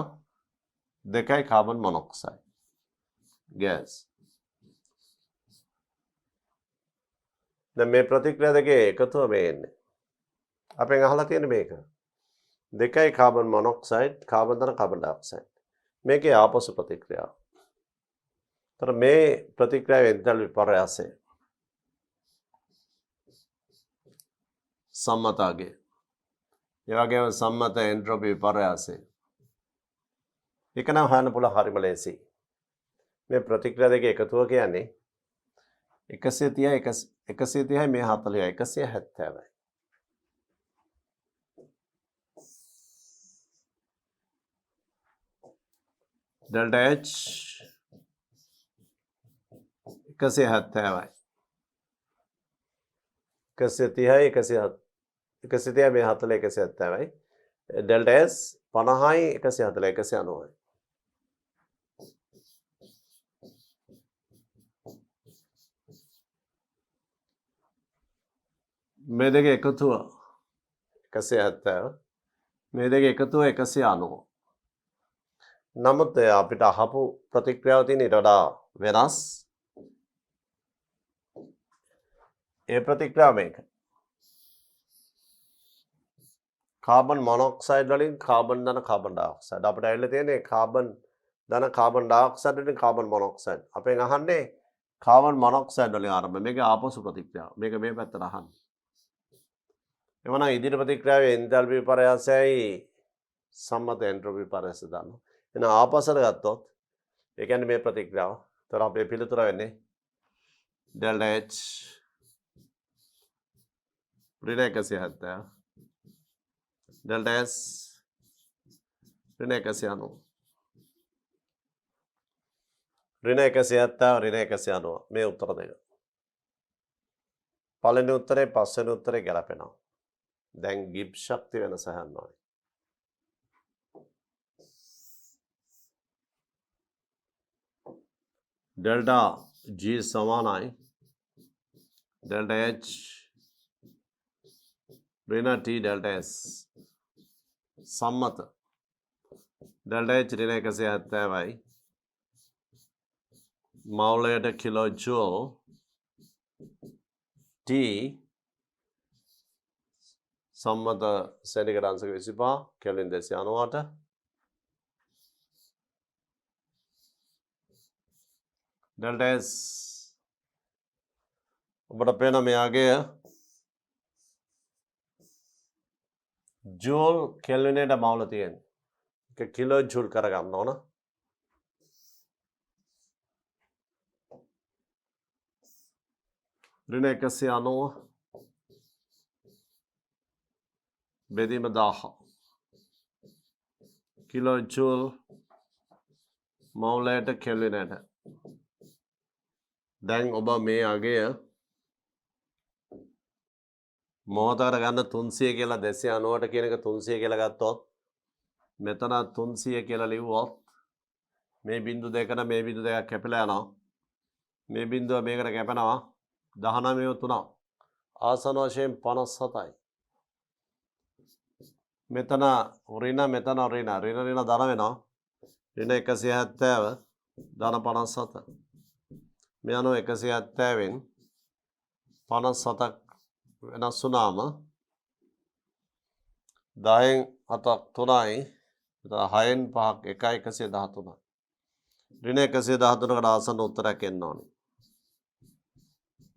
[SPEAKER 1] දෙකයි carbon monoxide gas. දැන් මේ ප්‍රතික්‍රියා දෙකේ එකතුව මේ එන්නේ. අපෙන් අහලා තියෙන මේක. දෙකයි carbon monoxide carbon ධන carbon dioxide. මේකේ ආපසු ප්‍රතික්‍රියාව. තර මේ ප්‍රතික්‍රියාවේ එන්තල්පි විපර්යාසය සම්මතගේ. ඒ වගේම සම්මත එන්ට්‍රොපි විපර්යාසය. ඒක නම් හොයන්න පුළුවන් හරිම ලේසි. මේ ප්‍රතික්‍රියා දෙක එකතුව කියන්නේ 130යි මේ 40යි 170යි. Delta H 170යි. 130යි 130යි මේ 40 170යි. Delta S 50යි 140 190යි. මේ දෙක එකතුව 170 මේ දෙක එකතුව 190. නමුත් අපිට අහපු ප්‍රතික්‍රියාව තියෙන ඊට වඩා වෙනස්. ඒ ප්‍රතික්‍රියාව මේක. කාබන් මොනොක්සයිඩ් වලින් කාබන් ධන කාබන් ඩයොක්සයිඩ් අපිට ඇවිල්ලා තියෙන්නේ කාබන් ධන කාබන් ඩයොක්සයිඩ් වලින් කාබන් මොනොක්සයිඩ්. අපෙන් අහන්නේ කාබන් මොනොක්සයිඩ් වලින් ආරම්භ මේක ආපසු ප්‍රතික්‍රියාව. මේක මේ පැත්තට අහන්න. එවනම් ඉදිරි ප්‍රතික්‍රියාවේ එන්තල්පි විපර්යාසයයි සම්මත එන්ට්‍රොපි විපර්යාසය දානවා. එහෙනම් ආපසට ගත්තොත් ඒ කියන්නේ මේ ප්‍රතික්‍රියාව. ඒතර අපේ පිළිතුර වෙන්නේ ඩෙල්ටා H ඍණ 170 ඩෙල්ටා S ඍණ 190 ඍණ 170 ඍණ 190 මේ උත්තර දෙක. පළවෙනි උත්තරේ පස්වෙනි උත්තරේ ගැලපෙනවා. දැන් ගිබ්ස් ශක්තිය වෙනස හොයනවා. डेल्टा G समानाई डेल्टा H ऋण T डेल्टा S सम्मत डेल्टा H ऋण 170 मौलेट किलो जूल T सम्मत सेंटीग्रेड 25 केल्विन 298 डेल्टा S बड़ा पेना में आगे जूल केल्विनेट माउलती है कि किलो जूल करेगा हम ना ऋण 190 बेदी में दाह किलो जूल माउलेट केल्विनेट දැන් ඔබ මේ අගය මොහොතකට ගන්න 300 කියලා 290ට කියන එක 300 කියලා ගත්තොත් මෙතන 300 කියලා ලිව්වොත් මේ බිංදු දෙකන මේ බිංදු දෙකක් කැපිලා යනවා මේ බිංදුව මේකට කැපෙනවා 19 ආසන වශයෙන් 57යි මෙතන ඍණ මෙතන ඍණ ධන වෙනවා ඍණ 170 ධන 57 මේ අනුව 170න් 57ක් වෙනස් වුණාම 10න් 7ක් 3යි එතන 6න් 5ක් 1යි 113යි ඍණ 113කට ආසන්න උත්තරයක් එන්න ඕනේ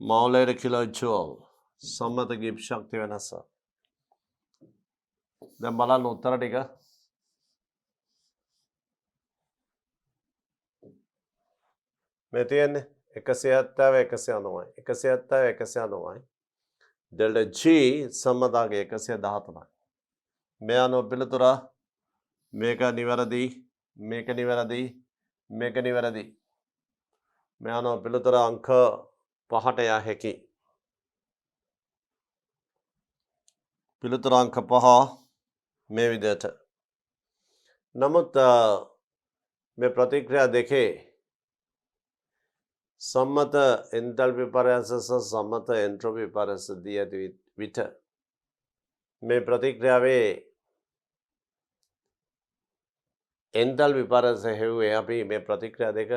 [SPEAKER 1] මෞලයට කිලෝ ජූල් සම්මත ගිබ්ස් ශක්තිය වෙනස දැන් බලන්න උත්තර ටික මේ තියෙන්නේ 170 डेल्टा G सम्मतागे 113 මේ අනුව පිළිතුර මේක නිවැරදි මේක නිවැරදි මේක නිවැරදි මේ අනුව පිළිතුර අංක 5ට යා හැකි පිළිතුර අංක 5 මේ විදිහට නමුත් මේ ප්‍රතික්‍රියා දෙකේ सम्मत एंथैल्पी विपर्यास सम्मत एंट्रोपी विपर्यास දී ඇති විට මේ ප්‍රතික්‍රියාවේ එන්තල්පි විපර්යාස හේවුවේ අපි මේ ප්‍රතික්‍රියා දෙක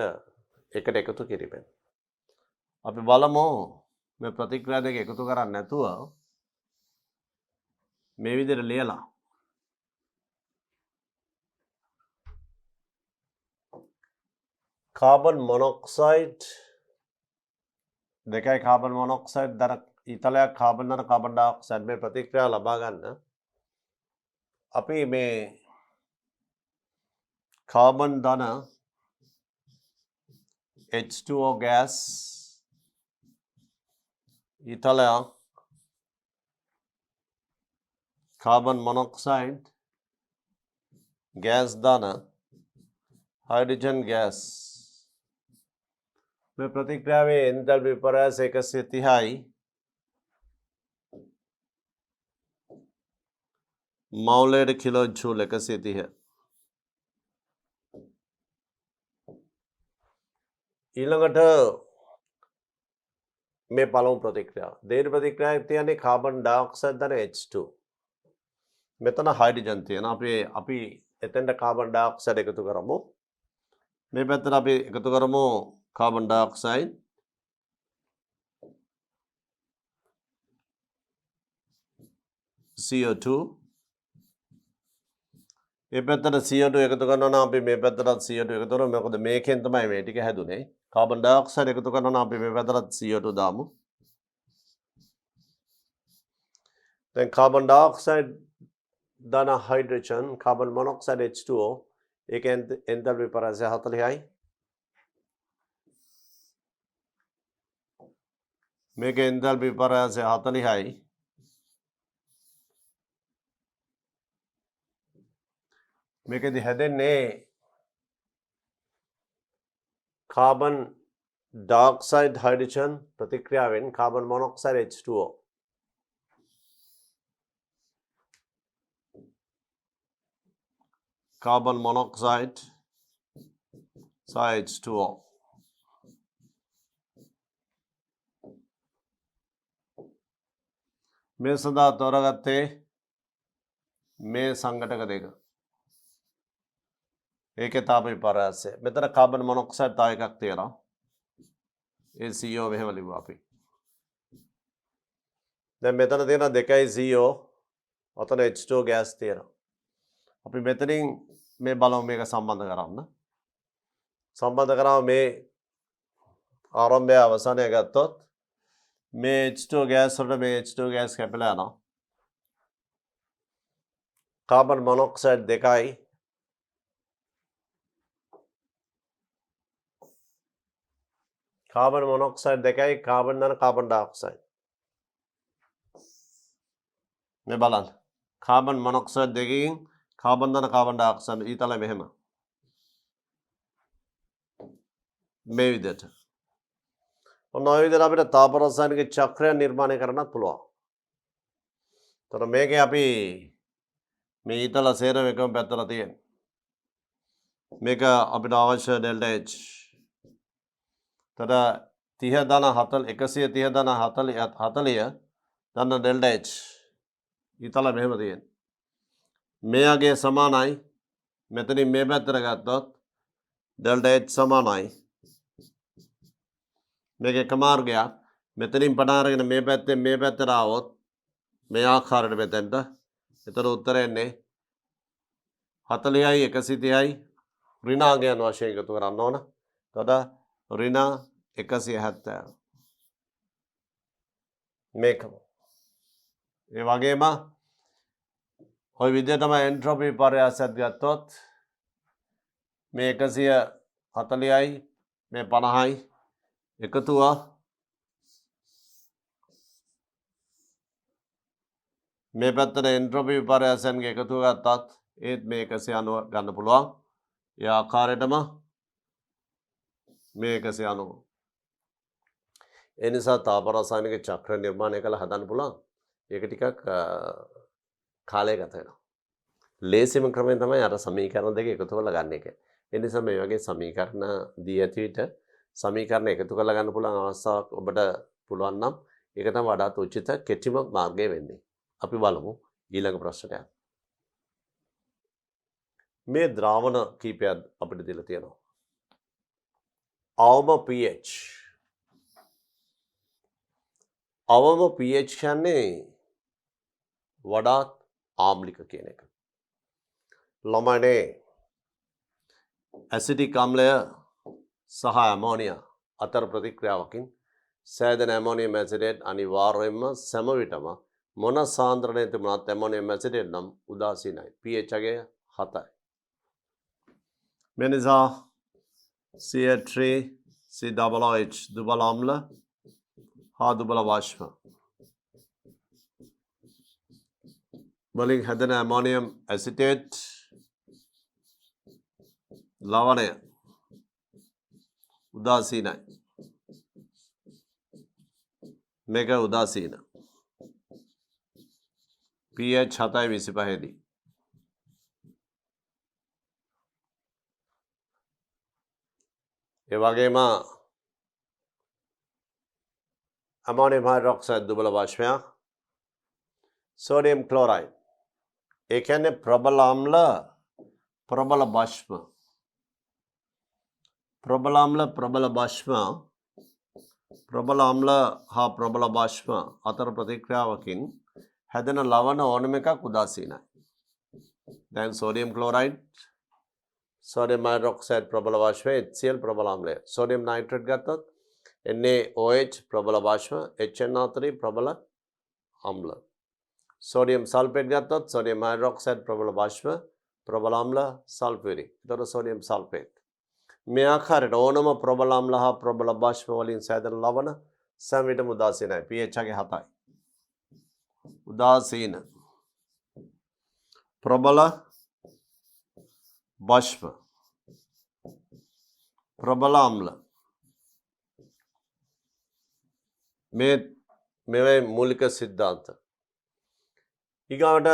[SPEAKER 1] එකට එකතු කිරීමෙන් අපි බලමු මේ ප්‍රතික්‍රියා දෙක එකතු කරන්නේ නැතුව මේ විදිහට ලියලා कार्बन मोनोऑक्साइड දෙකයි कार्बन मोनोऑक्साइड දර ඊතලයක් कार्बन දර कार्बन डाइऑक्साइड මේ ප්‍රතික්‍රියාව ලබා ගන්න අපි මේ कार्बन ධන H2O gas ඊතලයක් कार्बन मोनोऑक्साइड gas ධන हाइड्रोजन गैस में प्रतिक्रिया में एंथैल्पी विपर्यास 130 मौलेट किलो जूल 130 ඊළඟට මේ පළමු ප්‍රතික්‍රියාව දෙවෙනි ප්‍රතික්‍රියාවේ තියන්නේ කාබන් ඩයොක්සයිඩ් ධන H2 මෙතන හයිඩ්‍රජන් තියෙනවා අපි එතෙන්ට කාබන් ඩයොක්සයිඩ් එකතු කරමු මේ පැත්තට අපි එකතු කරමු कार्बन डाइऑक्साइड CO2 මේ පැත්තට CO2 එකතු කරනවා නම් අපි මේ පැත්තට CO2 එකතු කරමු මොකද මේකෙන් තමයි මේ ටික හැදුනේ කාබන් ඩයොක්සයිඩ් එකතු කරනවා අපි මේ පැත්තට CO2 දාමු. දැන් කාබන් ඩයොක්සයිඩ් දාන හයිඩ්‍රජන් කාබන් මොනොක්සයිඩ් H2O ඒක එන්තල්පි පරාසය 40යි. මේක එන්තල්පි පරාසය 40යි. මේකෙදි හැදෙන්නේ කාබන් ඩයොක්සයිඩ් හයිඩ්‍රජන් ප්‍රතික්‍රියාවෙන් carbon monoxide H2O. Carbon monoxide H2O. මේ සඳහා තෝරාගත්තේ මේ සංඝටක දෙක. ඒකේ තාපය පරාසය. මෙතන කාබන් මොනොක්සයිඩ් තව එකක් තියෙනවා. ඒ CO මෙහෙම ලිව්වා අපි. දැන් මෙතන තියෙන 2යි CO ඔතන H2O ගෑස් තියෙනවා. අපි මෙතනින් මේ බලමු මේක සම්බන්ධ කරන්න. සම්බන්ධ කරාම මේ ආරම්භය අවසානය ගත්තොත් මේ H2O ගෑස් වලට මේ H2O ගෑස් කැපිලා යනවා. කාබන් මොනොක්සයිඩ් 2යි කාබන් මොනොක්සයිඩ් 2යි කාබන් දන කාබන් ඩයොක්සයිඩ්. මේ බලන්න. කාබන් මොනොක්සයිඩ් දෙකකින් කාබන් දන කාබන් ඩයොක්සයිඩ් ඊතල මෙහෙම. මේ විදිහට. ඔන්න ඔය විදිහට අපිට තාප රසායනික චක්‍රය නිර්මාණය කරන්නත් පුළුවන්. තොර මේකේ අපි මේ ඊතල සේරම එකම පැත්තට තියෙන. මේක අපිට අවශ්‍ය ඩෙල්ටා H. තද 30 ධන 40 130 ධන 40 ධන ඩෙල්ටා H. ඊතල මෙහෙම තියෙන. මෙයාගේ සමානයි මෙතනින් මේ පැත්තට ගත්තොත් ඩෙල්ටා H සමානයි. මේක එක මාර්ගයක්. මෙතනින් පටන් අරගෙන මේ පැත්තෙන් මේ පැත්තට ආවොත් මේ ආකාරයට මෙතෙන්ට. එතන උත්තරය එන්නේ 40යි 130යි ඍණාංගයන් වශයෙන් එකතු කරන්න ඕන. එතකොට ඍණ 170. මේකම. ඒ වගේම ඔය විදිහටම එන්ට්‍රොපි පරයාසයත් ගත්තොත් මේ 140යි මේ 50යි එකතුව මේ පැත්තට එන්ට්‍රොපි විපර්යාසයන්ගේ එකතුව ගත්තත් ඒත් මේ 190 ගන්න පුළුවන්. ඒ ආකාරයටම මේ 190. ඒ නිසා තාප රසායනික චක්‍ර නිර්මාණය කළ හදන්න පුළුවන්. ඒක ටිකක් කාලය ගත වෙනවා. ලේසිම ක්‍රමයෙන් තමයි අර සමීකරණ දෙක එකතු කරලා ගන්න එක. ඒ නිසා මේ වගේ සමීකරණ දී ඇති විට සමීකරණ එකතු කරලා ගන්න පුළුවන් අවස්ථාවක් ඔබට පුළුවන් නම් ඒක තමයි වඩාත් උචිත කෙටිම මාර්ගය වෙන්නේ. අපි බලමු ඊළඟ ප්‍රශ්නයට. මේ ද්‍රාවණ කීපයක් අපිට දීලා තියෙනවා. අවම pH. අවම pH කියන්නේ වඩාත් ආම්ලික කියන එක. ළමනේ ඇසිටික් අම්ලය සහ ඇමෝනියා අතර ප්‍රතික්‍රියාවකින් සෑදෙන ඇමෝනියම් ඇසිඩේට් අනිවාර්යයෙන්ම සෑම විටම මොන සාන්ද්‍රණයේ තිබුණත් ඇමෝනියම් ඇසිඩේට් නම් උදාසීනයි. pH අගය 7යි. මේ නිසා CH3COOH දුබල අම්ල හා දුබල වාෂ්ම වලින් හැදෙන ඇමෝනියම් ඇසිටේට් ලවණය උදාසීනයි. මේක උදාසීන. pH 7.25 දී. ඒ වගේම අමෝනියම් හයිඩ්‍රොක්සයිඩ් දුබල වාෂ්පයක්. Sodium chloride. ඒ කියන්නේ ප්‍රබල අම්ල ප්‍රබල භස්ම. ප්‍රබල අම්ල ප්‍රබල භස්ම ප්‍රබල අම්ල හා ප්‍රබල භස්ම අතර ප්‍රතික්‍රියාවකින් හැදෙන ලවණ ඕනම එකක් උදාසීනයි. දැන් සෝඩියම් ක්ලෝරයිඩ් සෝඩියම් හයිඩ්‍රොක්සයිඩ් ප්‍රබල වාෂ්පය HCl ප්‍රබල ආම්ලය. සෝඩියම් නයිට්‍රේට් ගත්තොත් NaOH ප්‍රබල වාෂ්ප HNO3 ප්‍රබල ආම්ල. සෝඩියම් සල්ෆේට් ගත්තොත් සෝඩියම් හයිඩ්‍රොක්සයිඩ් ප්‍රබල වාෂ්ප ප්‍රබල ආම්ල සල්ෆියුරික්. ඒතකොට සෝඩියම් සල්ෆේට්. මේ ආකාරයට ඕනම ප්‍රබල ආම්ල හා ප්‍රබල වාෂ්ප වලින් සෑදෙන ලවණ සෑම විටම උදාසීනයි. pH එක 7යි. උදාසීන ප්‍රබල වාෂ්ප ප්‍රබල ආම්ල මේ මූලික સિદ્ધාන්ත. ඊගාවට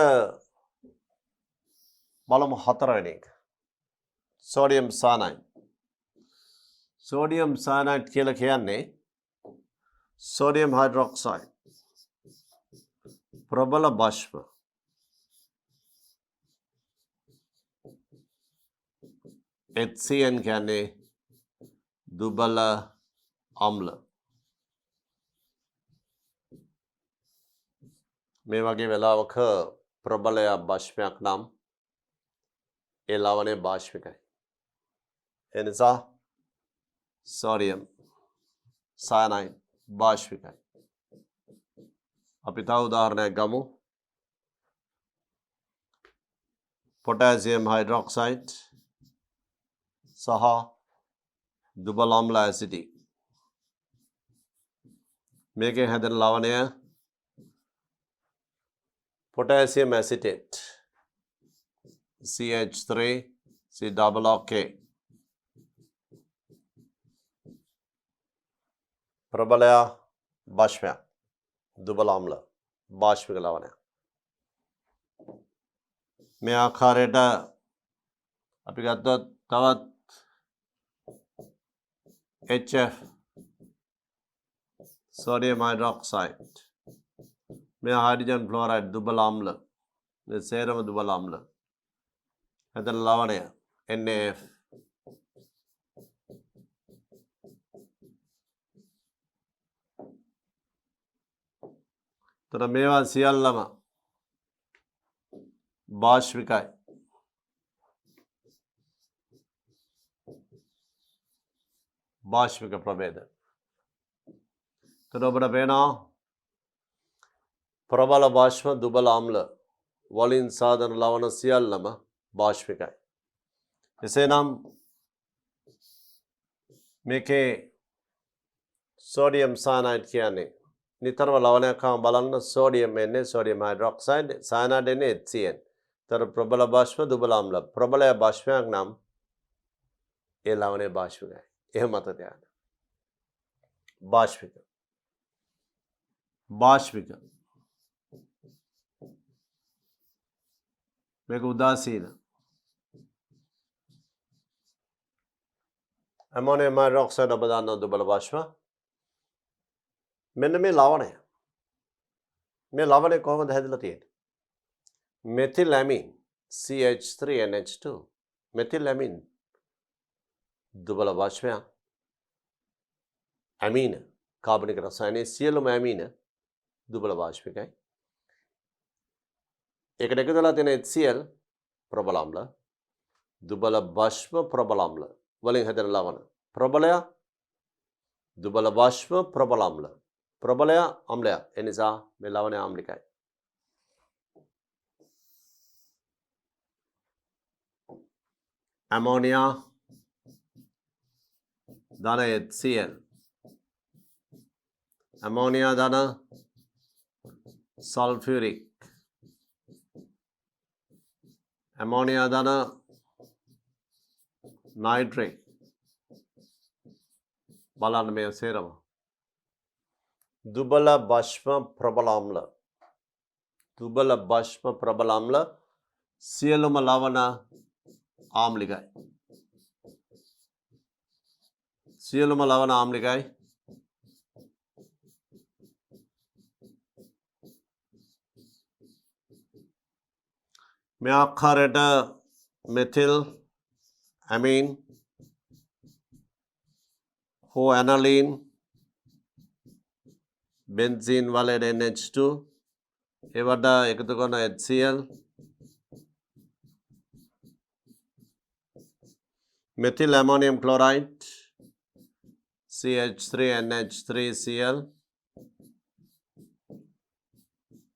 [SPEAKER 1] බලමු හතරවෙනි එක. සෝඩියම් සයනයිඩ්. සෝඩියම් සයනයිඩ් කියලා කියන්නේ සෝඩියම් හයිඩ්‍රොක්සයිඩ් ප්‍රබල වාෂ්ප HCN කියන්නේ දුබල ආම්ල. මේ වගේ වෙලාවක ප්‍රබලය වාෂ්පයක් නම් ඒ ලවණය වාෂ්පිකයි. ඒ නිසා සෝඩියම් සයනයිඩ් වාෂ්පිකයි. අපි තව උදාහරණයක් ගමු. පොටෑසියම් හයිඩ්‍රොක්සයිඩ් සහ දුබල ආම්ල ඇසිටික්. මේකෙන් හැදෙන ලවණය potassium acetate CH3COOK. ප්‍රබලය වාෂ්පයක් දුබල ආම්ල වාෂ්පික ලවණය. මේ ආකාරයට අපි ගත්තොත් තවත් HF sodium hydroxide මේ හයිඩ්‍රජන් ෆ්ලෝරයිඩ් දුබල ආම්ල මේ සේරම දුබල ආම්ල හැදෙන ලවණය NaF. තර මේවා සියල්ලම වාෂ්පිකයි. වාෂ්පික ප්‍රභේද. තර ඔබට පේනවා ප්‍රබල වාෂ්ප දුබල ආම්ල වලින් සාධන ලවණ සියල්ලම වාෂ්පිකයි. එසේනම් මේකේ සෝඩියම් සයනයිඩ් කියන්නේ නිතරම ලවණයක් ආවම බලන්න සෝඩියම් එන්නේ සෝඩියම් හයිඩ්‍රොක්සයිඩ් සයනයිඩ් එන්නේ HCN. තර ප්‍රබල වාෂ්ප දුබල ආම්ල ප්‍රබලය වාෂ්පයක් නම් ඒ ලවණය වාෂ්පිකයි. එහෙම මතක තියාගන්න. වාෂ්පික වාෂ්පික මේක උදාසීන. ඇමෝනියම් හයිඩ්‍රොක්සයිඩ් ඔබ දන්නවා දුබල වාෂ්ප. මෙන්න මේ ලවණය. මේ ලවණය කොහොමද හැදිලා තියෙන්නේ? Methyl ඇමින් CH3NH2 methyl ඇමින් දුබල වාෂ්පයක්. ඇමීන කාබනික රසායනයේ සියලුම ඇමීන දුබල වාෂ්පිකයි. ඒකට එකතු වෙලා තියෙන HCl ප්‍රබල ආම්ල දුබල වාෂ්ප ප්‍රබල ආම්ල වලින් හැදෙන ලවණ ප්‍රබලය දුබල වාෂ්ප ප්‍රබල ආම්ල ප්‍රබලය ආම්ලය. ඒ නිසා මේ ලවණය ආම්ලිකයි. ඇමෝනියා ධන HCl ඇමෝනියා ධන සල්ෆියුරික් ඇමෝනියා ධන नाइट्रेट බලන්න මේ සේරම දුබල භස්ම ප්‍රබල ආම්ල දුබල භස්ම ප්‍රබල ආම්ල සියලුම ලවණ ආම්ලිකයි සියලුම ලවණ ආම්ලිකයි මේ ආකාරයට methyl amine ho aniline benzene වලට NH2 ඒවට එකතු කරන HCl methyl ammonium chloride CH3NH3Cl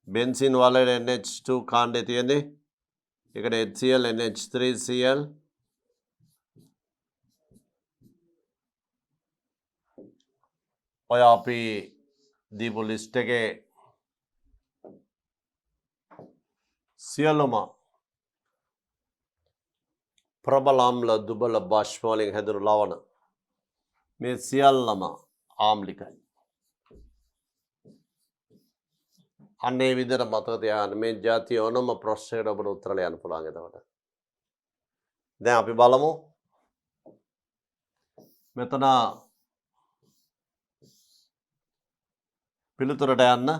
[SPEAKER 1] benzene වල NH2 කාණ්ඩය තියෙන්නේ ඒකට HCl NH3Cl ඔය අපි දීපු ලිස්ට් එකේ සියලුම ප්‍රබල අම්ල දුබල බාෂ්ප වලින් හැදුණු ලවණ මේ සියල්ලම ආම්ලිකයි. අන්නේ විදිහට මතක තියාගන්න මේ જાතිය ඕනම ප්‍රශ්නයකට ඔබට උත්තර ලියන්න පුළුවන් එතකොට. දැන් අපි බලමු. මෙතන පිළිතුරට යන්න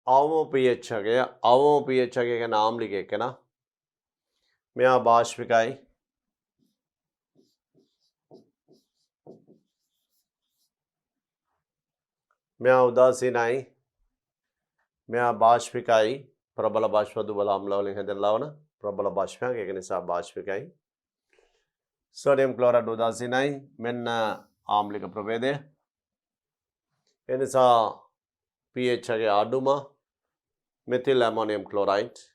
[SPEAKER 1] අවම pH එකය අවම pH එක කියන්නේ ආම්ලිකයක් න ะ මෙයා බාෂ්පිකයි මෙයා උදාසීනයි මෙයා බාෂ්පිකයි ප්‍රබල බාෂ්ප දුබල අම්ල වලින් හැදෙන ලවණ ප්‍රබල බාෂ්පයක් ඒක නිසා බාෂ්පිකයි සෝඩියම් ක්ලෝරයිඩ් උදාසීනයි මෙන්න ආම්ලික ප්‍රභේදය ඒ නිසා pH එකේ අඩුම methyl ammonium chloride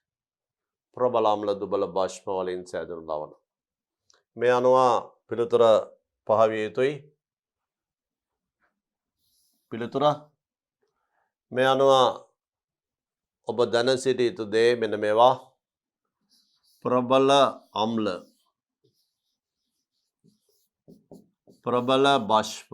[SPEAKER 1] ප්‍රබල අම්ල දුබල බාෂ්ප වලින් සෑදුණු ලවණ මේ අනුව පිළිතුර පහ විය යුතුයි පිළිතුර මේ අනුව ඔබ දැන සිටිය යුතු දේ මෙන්න මේවා ප්‍රබල අම්ල ප්‍රබල බාෂ්ප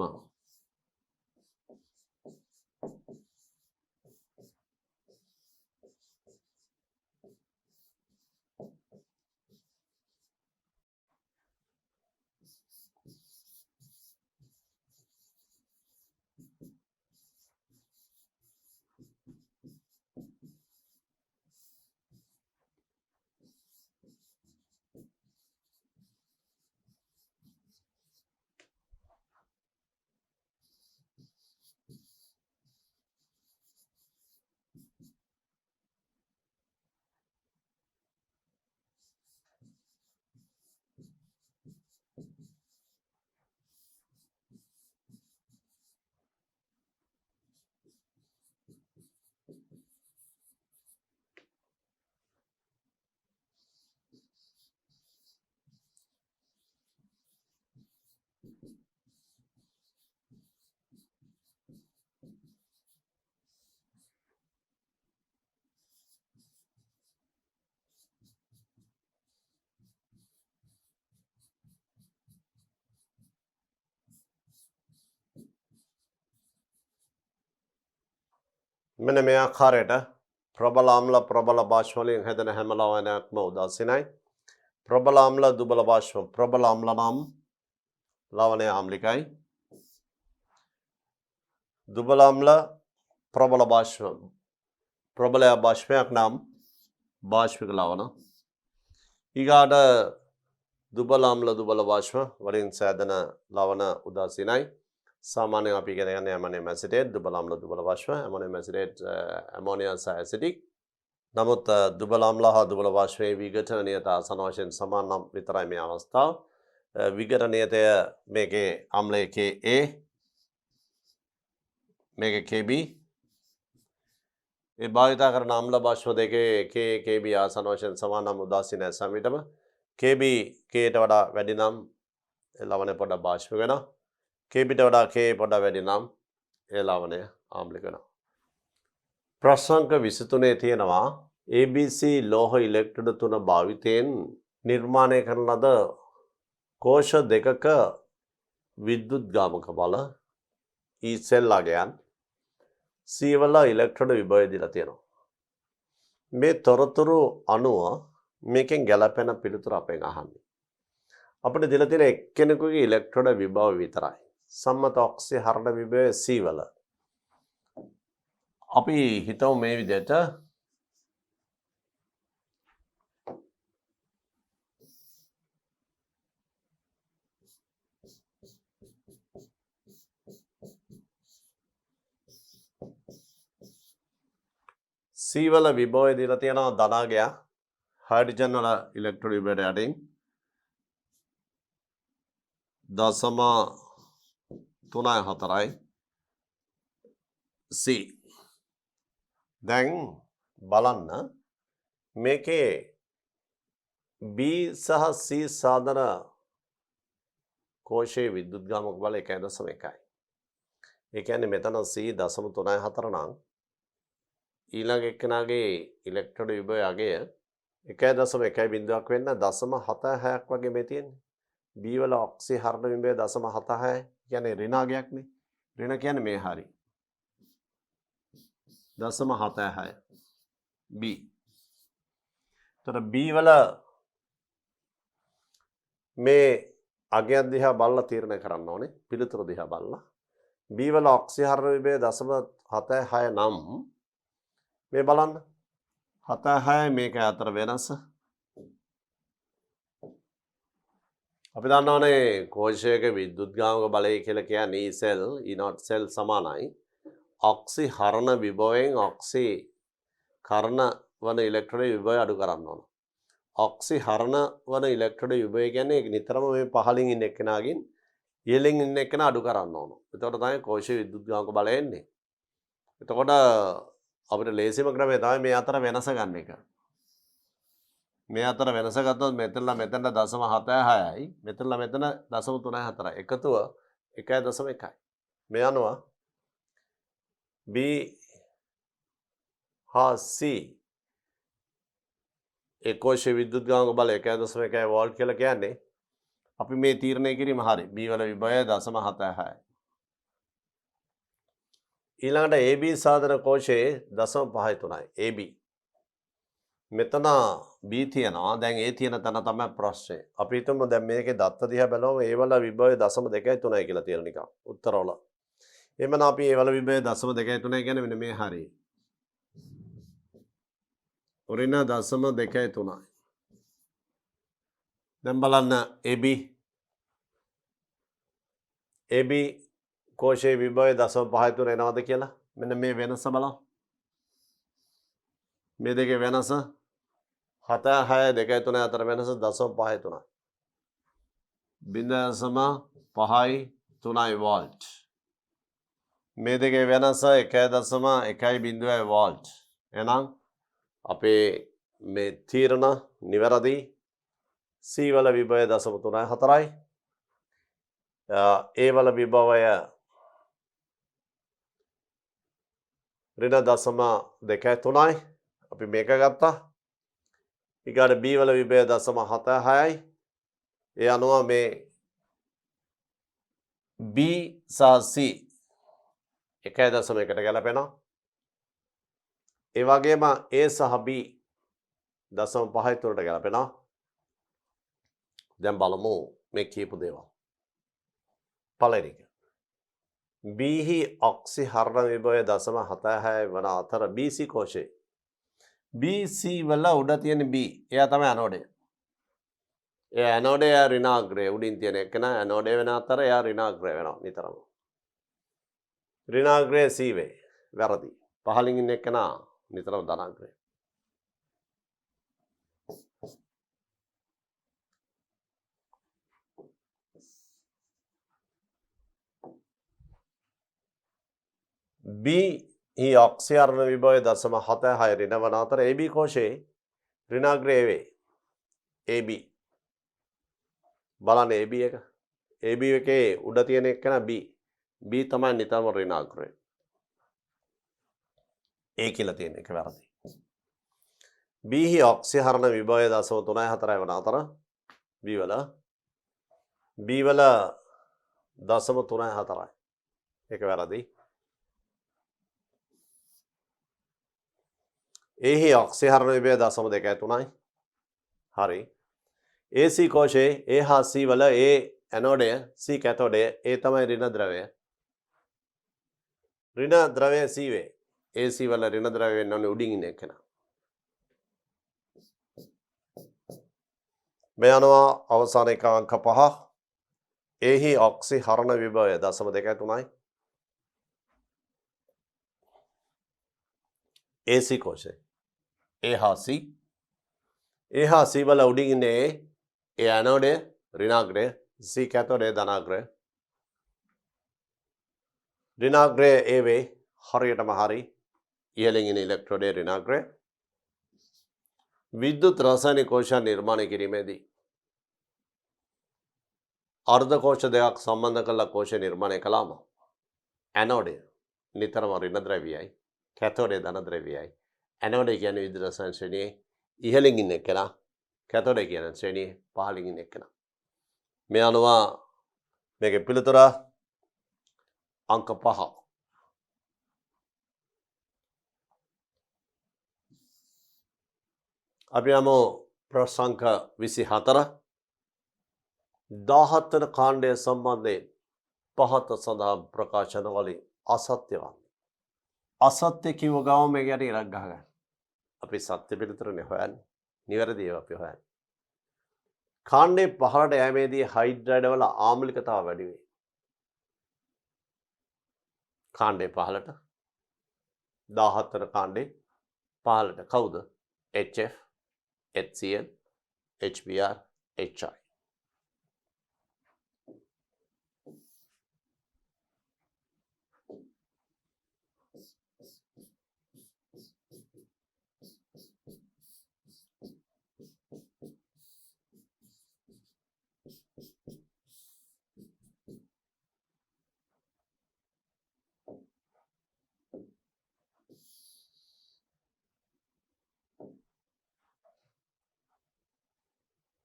[SPEAKER 1] මෙන්න මේ ආකාරයට ප්‍රබල අම්ල ප්‍රබල බාෂ්ප වලින් හැදෙන හැම ලවණයක්ම උදාසීනයි ප්‍රබල අම්ල දුබල බාෂ්ප ප්‍රබල අම්ල නම් ලවණය ආම්ලිකයි දුබල අම්ල ප්‍රබල බාෂ්ප ප්‍රබල බාෂ්පයක් නම් බාෂ්පික ලවණ ඊගාට දුබල අම්ල දුබල බාෂ්ප වලින් සෑදෙන ලවණ උදාසීනයි सामान्य आप इसे अमोनियम एसिडेट दुबल अम्ल दुबल बाष्प अमोनियम एसिडेट अमोनिया एसिडिक नमुत दुबल अम्ल दुबल बाष्प विघटनीयता सनवशेन समान वितराय में अवस्था विघटनीयते मेके अम्ल के ए मेके के बी ये भाविता करना अम्ल बाष्प देके के बी आ सनवशेन समान उदासीन समीटम के बी के टवडा वेडिनाम लवणे पड़ बाष्प वेना के बिट वडा के पड़ा වැඩි නම් ඒ ලවණය ආම්ලික වෙනවා. ප්‍රශ්නාංක 23 තියෙනවා ABC ලෝහ ඉලෙක්ට්‍රෝඩ 3 භාවිතයෙන් නිර්මාණය කරන ලද කෝෂ දෙකක විද්‍යුත් ගාමක බල E සෙල් අගයන් C වල ඉලෙක්ට්‍රෝඩ විභවය දීලා තියෙනවා. මේ තොරතුරු අනුව මේකෙන් ගැලපෙන පිළිතුර අපෙන් අහන්නේ. අපිට දීලා තියෙන එක්කෙනෙකුගේ ඉලෙක්ට්‍රෝඩ විභව විතරයි. सम्मत ऑक्सी हरण विभव C वाला අපි හිතමු මේ විදිහට C වල විභවය දීලා තියෙනවා ධනාගය හයිඩ්‍රජන් වල ඉලෙක්ට්‍රෝන විභවයට යටින් 0.34යි C. දැන් බලන්න මේකේ B සහ C සාධන කෝෂයේ විද්‍යුත්ගාමක බලය 1.1යි. ඒ කියන්නේ මෙතන C 0.34 නම් ඊළඟ එක්කෙනාගේ ඉලෙක්ට්‍රෝන විභවය අගය 1.1 බිඳුවක් වෙන්න 0.76ක් වගේ මේ තියෙන්නේ. B වල ඔක්සි හරණ විභවය 0.76 කියන්නේ ඍණාගයක්නේ. ඍණ කියන්නේ මේ හරිය. 0.76 B. තර B වල මේ අගයක් දිහා බලලා තීරණය කරන්න ඕනේ. පිළිතුර දිහා බලලා. B වල ඔක්සි හරණ විභවය 0.76 නම් මේ බලන්න 76 මේක අතර වෙනස අපි දන්නවනේ කෝෂයක විද්‍යුත්ගාමක බලය කියලා කියන්නේ E cell E not cell සමානයි ඔක්සි හරණ විභවයෙන් ඔක්සි කරණ වන ඉලෙක්ට්‍රෝන විභවය අඩු කරන්න ඕන. ඔක්සි හරණ වන ඉලෙක්ට්‍රෝන විභවය කියන්නේ නිතරම මේ පහළින් ඉන්න එක්කෙනාගෙන් ඉහළින් ඉන්න එක්කෙනා අඩු කරන්න ඕන. එතකොට තමයි කෝෂයේ විද්‍යුත්ගාමක බලය එන්නේ. එතකොට අපිට ලේසිම ක්‍රමය තමයි මේ අතර වෙනස ගන්න එක. මේ අතර වෙනස ගත්තොත් මෙතනලා මෙතන 0.76යි මෙතනලා මෙතන 0.34යි එකතුව 1.1යි. මේ අනුව B හා C කෝෂයේ විද්‍යුත්ගාමක බලය 1.1 වෝල්ට් කියලා කියන්නේ අපි මේ තීරණය කිරීම හරි. B වල විභවය 0.76යි. ඊළඟට AB සාධන කෝෂයේ 0.53යි. AB මෙතන B තියෙනවා. දැන් A තියෙන තැන තමයි ප්‍රශ්නේ. අපි හිතමු දැන් මේකේ දත්ත දිහා බලවම A වල විභවය 0.23යි කියලා තියෙන නිකන් උත්තරවල. එහෙනම් අපි A වල විභවය 0.23 කියන්නේ මෙන්න මේ හරිය. ඔරින 0.23යි. දැන් බලන්න AB කෝෂයේ විභවය 0.53 එනවද කියලා. මෙන්න මේ වෙනස බලන්න. මේ දෙකේ වෙනස 76 2 3 අතර වෙනස 0.53. 0.53 වෝල්ට්. මේ දෙකේ වෙනස 1.1 වෝල්ට්. එහෙනම් අපේ මේ තීරණ නිවැරදි. C වල විභවය 0.34යි. A වල විභවය ඍණ 0.23යි. අපි මේක ගත්තා. ඊගාට B වල විභවය 0.76යි. ඒ අනුව මේ B සහ C 1.1කට ගැලපෙනවා. ඒ වගේම A සහ B 0.53ට ගැලපෙනවා. දැන් බලමු මේ කියපු දේවල්. පළවෙනි එක. B හි ඔක්සි හරණ විභවය 0.76 වන අතර BC කෝෂයේ BC වල උඩ තියෙන B එයා තමයි ඇනෝඩය. එයා ඇනෝඩය ඍණාග්‍රය උඩින් තියෙන එක න ඇනෝඩය වෙන අතර එයා ඍණාග්‍රය වෙනවා නිතරම. ඍණාග්‍රය C වේ. වැරදි. පහළින් ඉන්න එක නා නිතරම ධනාග්‍රය. B හි ඔක්සි හරණ විභවය 0.76 ඍණ වන අතර AB කෝෂයේ ඍණාග්‍රය වේ. AB බලන්න AB එක. AB එකේ උඩ තියෙන එක න B. B තමයි නිතරම ඍණාග්‍රය. A කියලා තියෙන එක වැරදි. B හි ඔක්සි හරණ විභවය 0.34 වන අතර B වල 0.34යි. ඒක වැරදි. A හි ඔක්සි හරණ විභවය 0.23යි. හරි. AC කෝෂයේ A හා C වල A ඇනෝඩය C කැතෝඩය A තමයි ඍණ ද්‍රවය. ඍණ ද්‍රවය C වේ. AC වල ඍණ ද්‍රවය වෙන්න ඕනේ උඩින් ඉන්න එක න. මේ අනුව අවසාන එක අංක 5. A හි ඔක්සි හරණ විභවය 0.23යි. AC කෝෂය A හා C. A හා C වල උඩින් ඉන්නේ A ඇනෝඩය ඍණාග්‍රය C කැතොඩේ ධනාග්‍රය. ඍණාග්‍රය A වේ. හරියටම හරි. ඉහළින් එන ඉලෙක්ට්‍රෝඩයේ ඍණාග්‍රය. විද්‍යුත් රසායනික කෝෂ නිර්මාණය කිරීමේදී අර්ධ කෝෂ දෙකක් සම්බන්ධ කරලා කෝෂ නිර්මාණය කළාම ඇනෝඩය නිතරම ඍණ ද්‍රව්‍යයයි කැතෝඩය ධන ද්‍රව්‍යයයි. ඇනෝඩය කියන්නේ විද්‍යුත් රසායන ශ්‍රේණියේ ඉහළින් ඉන්න කෙනා, කැතෝඩය කියන ශ්‍රේණියේ පහළින් ඉන්න කෙනා. මේ අනුව මේකේ පිළිතුර අංක 5. අපි යමු ප්‍රශ්න 24. 17 වන කාණ්ඩය සම්බන්ධයෙන් පහත සඳහන් ප්‍රකාශන වලින් අසත්‍ය වන්නේ. අසත්‍ය කිව්ව ගාම මේකට ඉරක් ගහගන්න. අපි සත්‍ය පිළිතුරනේ හොයන්නේ. නිවැරදි ඒවා අපි හොයන්නේ. කාණ්ඩේ පහළට යෑමේදී හයිඩ්‍රයිඩ් වල ආම්ලිකතාව වැඩි වේ. කාණ්ඩේ පහළට 17 වන කාණ්ඩේ පහළට කවුද? HF, HCl, HBr, HI.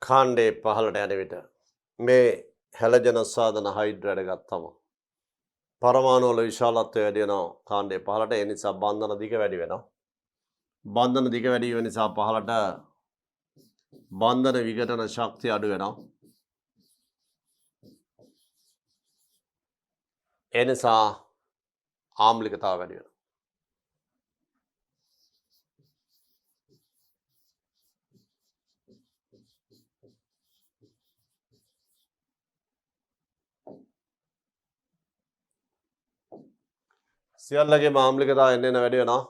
[SPEAKER 1] කාණ්ඩේ පහළට යන විට මේ හැලජන සාධන හයිඩ්‍රයිඩ් ගත්තම පරමාණු වල විශාලත්වය වැඩි වෙනවා. කාණ්ඩේ පහළට ඒ නිසා බන්ධන දිග වැඩි වෙනවා. බන්ධන දිග වැඩි වෙන නිසා පහළට බන්ධන විඝටන ශක්තිය අඩු වෙනවා. ඒ නිසා ආම්ලිකතාව වැඩි වෙනවා. සියල්ලගේ ආම්ලිකතාව එන්න වැඩි වෙනවා.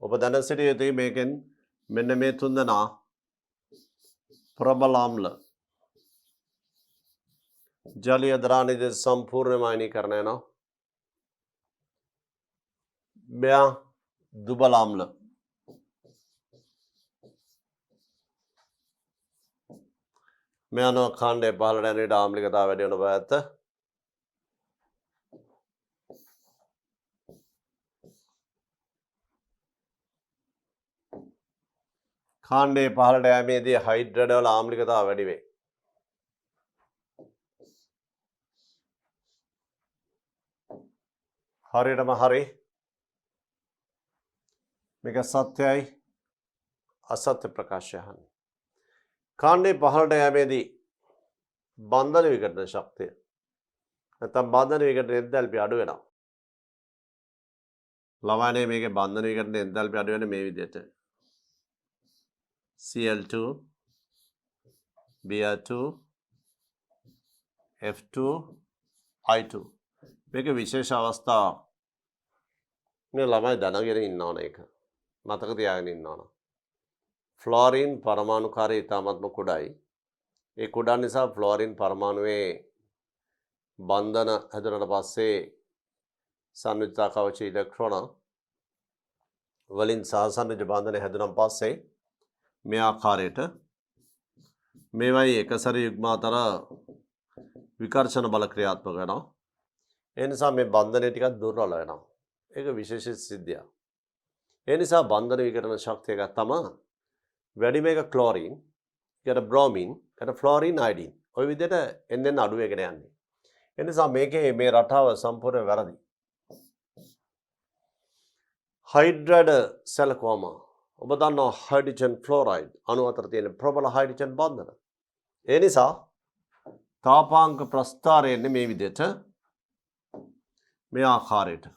[SPEAKER 1] ඔබ දැන සිටිය යුතුයි මේකෙන් මෙන්න මේ තුන්දෙනා ප්‍රබල ආම්ල ජලීය ද්‍රාවණයේ සම්පූර්ණයෙන්ම අයනීකරණය වෙනවා. මෙයා දුබල ආම්ල. මෙයාන කාණ්ඩේ පහළට යන විට ආම්ලිකතාව වැඩි වෙන බව ඇත්ත. කාණ්ඩේ පහළට යෑමේදී හයිඩ්‍රයිඩ් වල ආම්ලිකතාව වැඩි වේ. හරියටම හරි. මේක සත්‍යයි අසත්‍ය ප්‍රකාශය අහන්නේ. කාණ්ඩේ පහළට යෑමේදී බන්ධන විඝටන ශක්තිය නැත්නම් බන්ධන විඝටන එන්තල්පිය අඩු වෙනවා. ළමයිනේ මේකේ බන්ධන විඝටන එන්තල්පිය අඩු වෙන්නේ මේ විදිහට. Cl2 Br2 F2 I2 මේක විශේෂ අවස්ථාවක්. මේ ළමයි දැනගෙන ඉන්න ඕන එක. මතක තියාගෙන ඉන්න ඕන. ෆ්ලෝරින් පරමාණුකාරය ඉතාමත්ම කුඩායි. ඒ කුඩා නිසා ෆ්ලෝරින් පරමාණුවේ බන්ධන හැදුනට පස්සේ සංයුක්ත කවච ඉලෙක්ට්‍රෝන වලින් සහසන්නිජ බන්ධනය හැදුනන් පස්සේ මේ ආකාරයට මේවයි එකසර යුග්ම අතර විකර්ෂණ බල ක්‍රියාත්මක වෙනවා. ඒ නිසා මේ බන්ධනය ටිකක් දුර්වල වෙනවා. ඒක විශේෂ සිද්ධියක්. ඒ නිසා බන්ධන විකරණ ශක්තිය ගත්තම වැඩි මේක ක්ලෝරින්, ඊට බ්‍රෝමින්, ඊට ෆ්ලෝරින්, අයඩින්. ওই විදිහට එන්නෙන් අඩු වෙගෙන යන්නේ. ඒ නිසා මේකේ මේ රටාව සම්පූර්ණ වැරදි. හයිඩ්‍රයිඩ් සැලකුවම ඔබ දන්නවා හයිඩ්‍රජන් ෆ්ලෝරයිඩ් අණු අතර තියෙන ප්‍රබල හයිඩ්‍රජන් බන්ධන. ඒ නිසා තාපාංක ප්‍රස්ථාරය එන්නේ මේ විදිහට මේ ආකාරයට.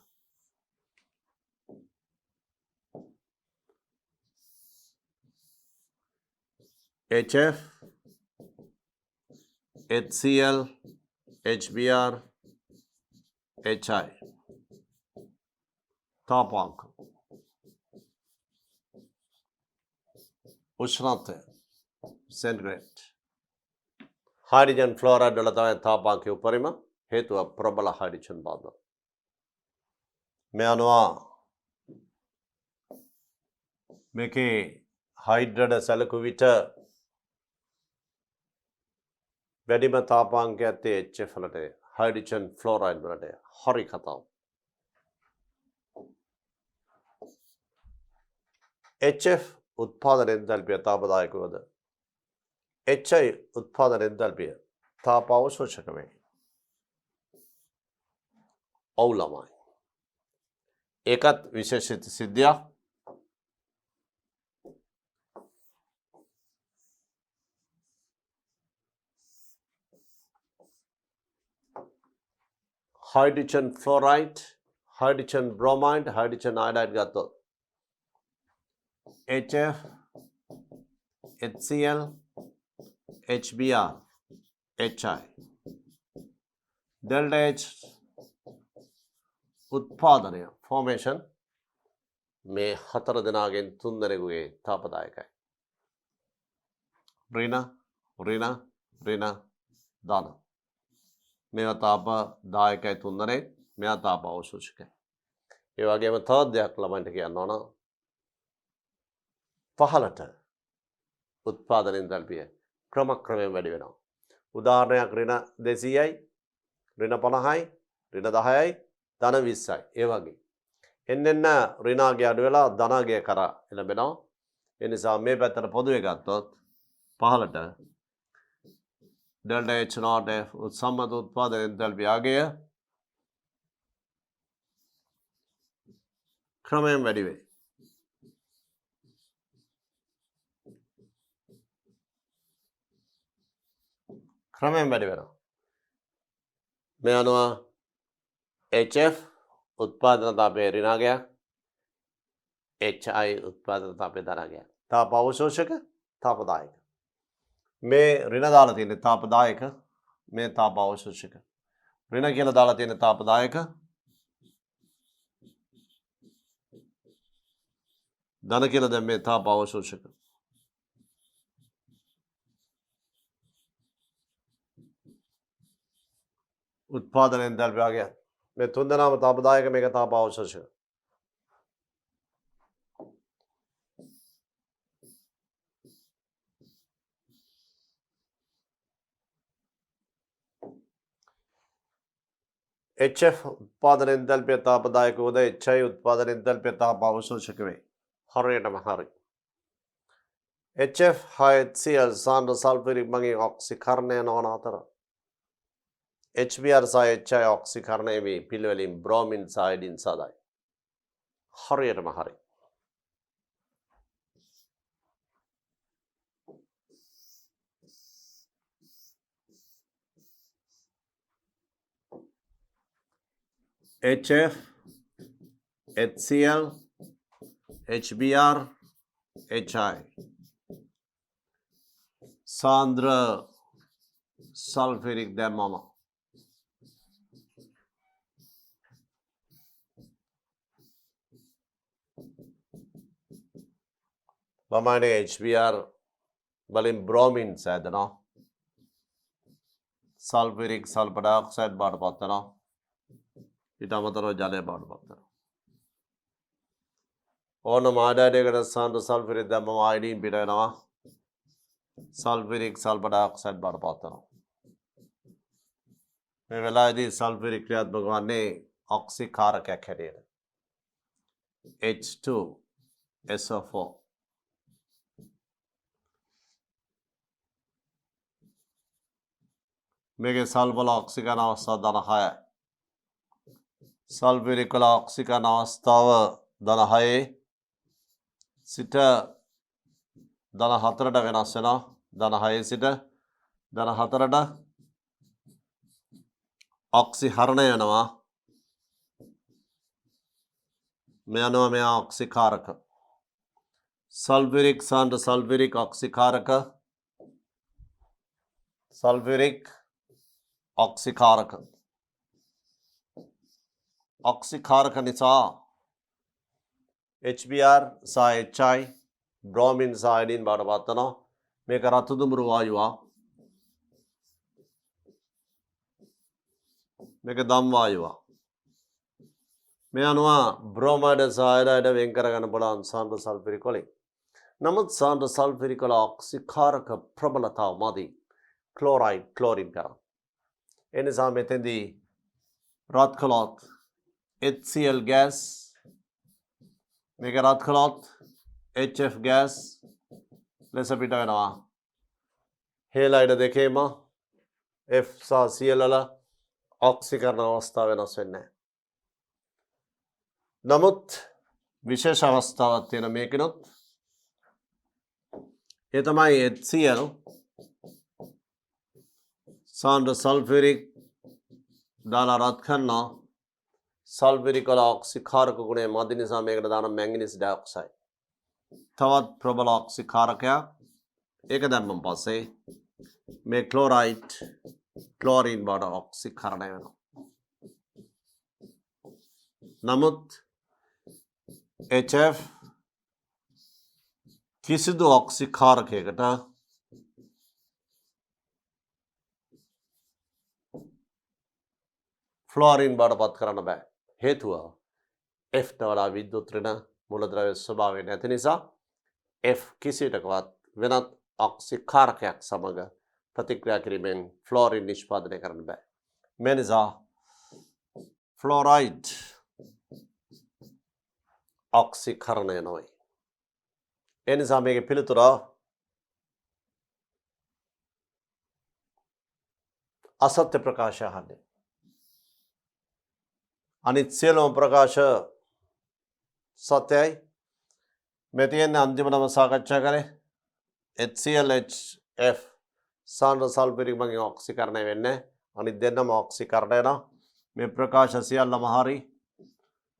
[SPEAKER 1] HF, HCl, HBr, HI. තාපාංක. උෂ්ණත්වය සෙන්ටිග්‍රේඩ් හයිඩ්‍රජන් ෆ්ලෝරයිඩ් වල තමයි තාපාංකය උපරිම හේතුව ප්‍රබල හයිඩ්‍රජන් බන්ධන. මේ අනුව මේකේ හයිඩ්‍රඩ සැලකු විට වැඩිම තාපාංකයක් ඇත්තේ HF වලට හයිඩ්‍රජන් ෆ්ලෝරයිඩ් වලට. හරි කතාව. HF උත්පාදන එන්තල්පිය තාපදායකවද HI උත්පාදන එන්තල්පිය තාපාවශෝෂක වේ. ඔව් ළමයි. ඒකත් විශේෂිත සිද්ධියක්. hydrogen fluoride, hydrogen bromide, hydrogen iodide ගත්තොත් HF, HCl, HBr, HI. delta H උත්පාදනය formation මේ හතර දෙනාගෙන් තුන් දෙනෙකුගේ තාපදායකයි. ඍණ ධන. මේවා තාපදායකයි තුන් දෙනෙක්. මෙයා තාප අවශෝෂකයි. ඒ වගේම තවත් දෙයක් ළමයින්ට කියන්න ඕන. පහළට උත්පාදන එන්තල්පිය ක්‍රමක්‍රමයෙන් වැඩි වෙනවා. උදාහරණයක් ඍණ 200යි, ඍණ 50යි, ඍණ 10යි, ධන 20යි. ඒ වගේ. එන්න ඍණාගය අඩු වෙලා ධනාගය කරා එළඹෙනවා. ඒ නිසා මේ පැත්තට පොදුවේ ගත්තොත් පහළට delta H naught F සම්මත උත්පාදන එන්තල්පිය අගය ක්‍රමයෙන් වැඩි වේ. ක්‍රමයෙන් වැඩි වෙනවා. මේ අනුව HF උත්පාදන තාපයේ ඍණාගයක්, HI උත්පාදන තාපයේ ධනාගයක්. තාප අවශෝෂක, තාපදායක. මේ ඍණ දාලා තියෙන තාපදායක, මේ තාප අවශෝෂක. ඍණ කියලා දාලා තියෙන තාපදායක, ධන කියලා දැන් මේ තාප අවශෝෂක. උත්පාදන එන්තල්පිය අගය. මේ තුන් දෙනාම තාපදායක, මේක තාප අවශෝෂක. HF උත්පාදන එන්තල්පිය තාපදායක වුද HI උත්පාදන එන්තල්පිය තාප අවශෝෂක වේ. හරියටම හරි. HF HCl සාන්ද්‍ර සල්ෆරික් මගින් ඔක්සිකරණය නොවන අතර HBr සහ HI ඔක්සිකරණය වී පිළිවෙලින් බ්‍රෝමින් සහ අයඩින් සාදයි. හරියටම හරි. HF, HCl, HBr, HI සාන්ද්‍ර සල්ෆරික් දැම්මම ළමයිනේ HBr වලින් බ්‍රෝමින් සෑදෙනවා. සල්ෆරික් සල්ෆර් ඩයොක්සයිඩ් බාටපත් වෙනවා. ඊට අමතරව ජලය බාටපත් වෙනවා. ඕනම ආඩයකට සාන්ද්‍ර සල්ෆරික් දැම්මම අයඩින් පිට වෙනවා. සල්ෆරික් සල්ෆර් ඩයොක්සයිඩ් බාටපත් වෙනවා. මේ වෙලාවේදී සල්ෆරික් ක්‍රියාත්මක වන්නේ ඔක්සිකාරකයක් හැටියට. H2SO4 මේකේ සල්ෆර් ඔක්සිකරණ අවස්ථාව ධන 6යි. සල්ෆරික් වල ඔක්සිකරණ අවස්ථාව ධන 6 සිට ධන 4ට වෙනස් වෙනවා. ධන 6 සිට ධන 4ට ඔක්සිහරණය වෙනවා. මේ අනුව මෙයා ඔක්සිකාරක. සල්ෆරික් සාන්ද්‍ර සල්ෆරික් ඔක්සිකාරක. සල්ෆරික් ඔක්සිකාරක. ඔක්සිකාරක නිසා HBr සහ HI බ්‍රෝමින් සහ අයඩින් බාටපත් වෙනවා. මේක රතු දුඹුරු වායුවක්. මේක දම් වායුව. මේ අනුව බ්‍රෝමයිඩ් සහ අයොඩයිඩ් වෙන් කරගන්න පුළුවන් සාන්ද්‍ර සල්ෆරික් වලින්. නමුත් සාන්ද්‍ර සල්ෆරික් වල ඔක්සිකාරක ප්‍රබලතාව මදි ක්ලෝරයිඩ් ක්ලෝරින් කරා. ඒ නිසා මෙතෙන්දී රත් කළොත් HCl ගෑස් මේක රත් කළොත් HF ගෑස් ලෙස පිට වෙනවා. හේලයිඩ දෙකේම F සහ Cl වල ඔක්සිකරණ අවස්ථාව වෙනස් වෙන්නේ නැහැ. නමුත් විශේෂ අවස්ථාවක් තියෙන මේකනොත් ඒ තමයි HCl සාන්ද්‍ර සල්ෆරික් දාලා රත් කරනවා. සල්ෆරික් වල ඔක්සිකාරක ගුණය මදි නිසා මේකට දාන මැංගනීස් ඩයොක්සයිඩ්. තවත් ප්‍රබල ඔක්සිකාරකයක්. ඒක දැම්මන් පස්සේ මේ ක්ලෝරයිඩ් ක්ලෝරින් බවට ඔක්සිකරණය වෙනවා. නමුත් HF කිසිදු ඔක්සිකාරකයකට ෆ්ලෝරින් බවට පත් කරන්න බෑ. හේතුව Fට වඩා විද්‍යුත් ඍණ මූලද්‍රව්‍ය ස්වභාවය නැති නිසා F කිසියටකවත් වෙනත් ඔක්සිකාරකයක් සමග ප්‍රතික්‍රියා කිරීමෙන් ෆ්ලෝරින් නිෂ්පාදනය කරන්න බෑ. මේ නිසා ෆ්ලෝරයිඩ් ඔක්සිකරණය නොවේ. ඒ නිසා මේකේ පිළිතුර අසත්‍ය ප්‍රකාශය අහන්නේ. අනිත් සියලුම ප්‍රකාශ සත්‍යයි. මේ තියෙන්නේ අන්තිමටම සාකච්ඡා කරේ HCl HF සාන්ද්‍ර සල්ෆරික් මගින් ඔක්සිකරණය වෙන්නේ. අනිත් දෙන්නම ඔක්සිකරණය වෙනවා. මේ ප්‍රකාශ සියල්ලම හරි.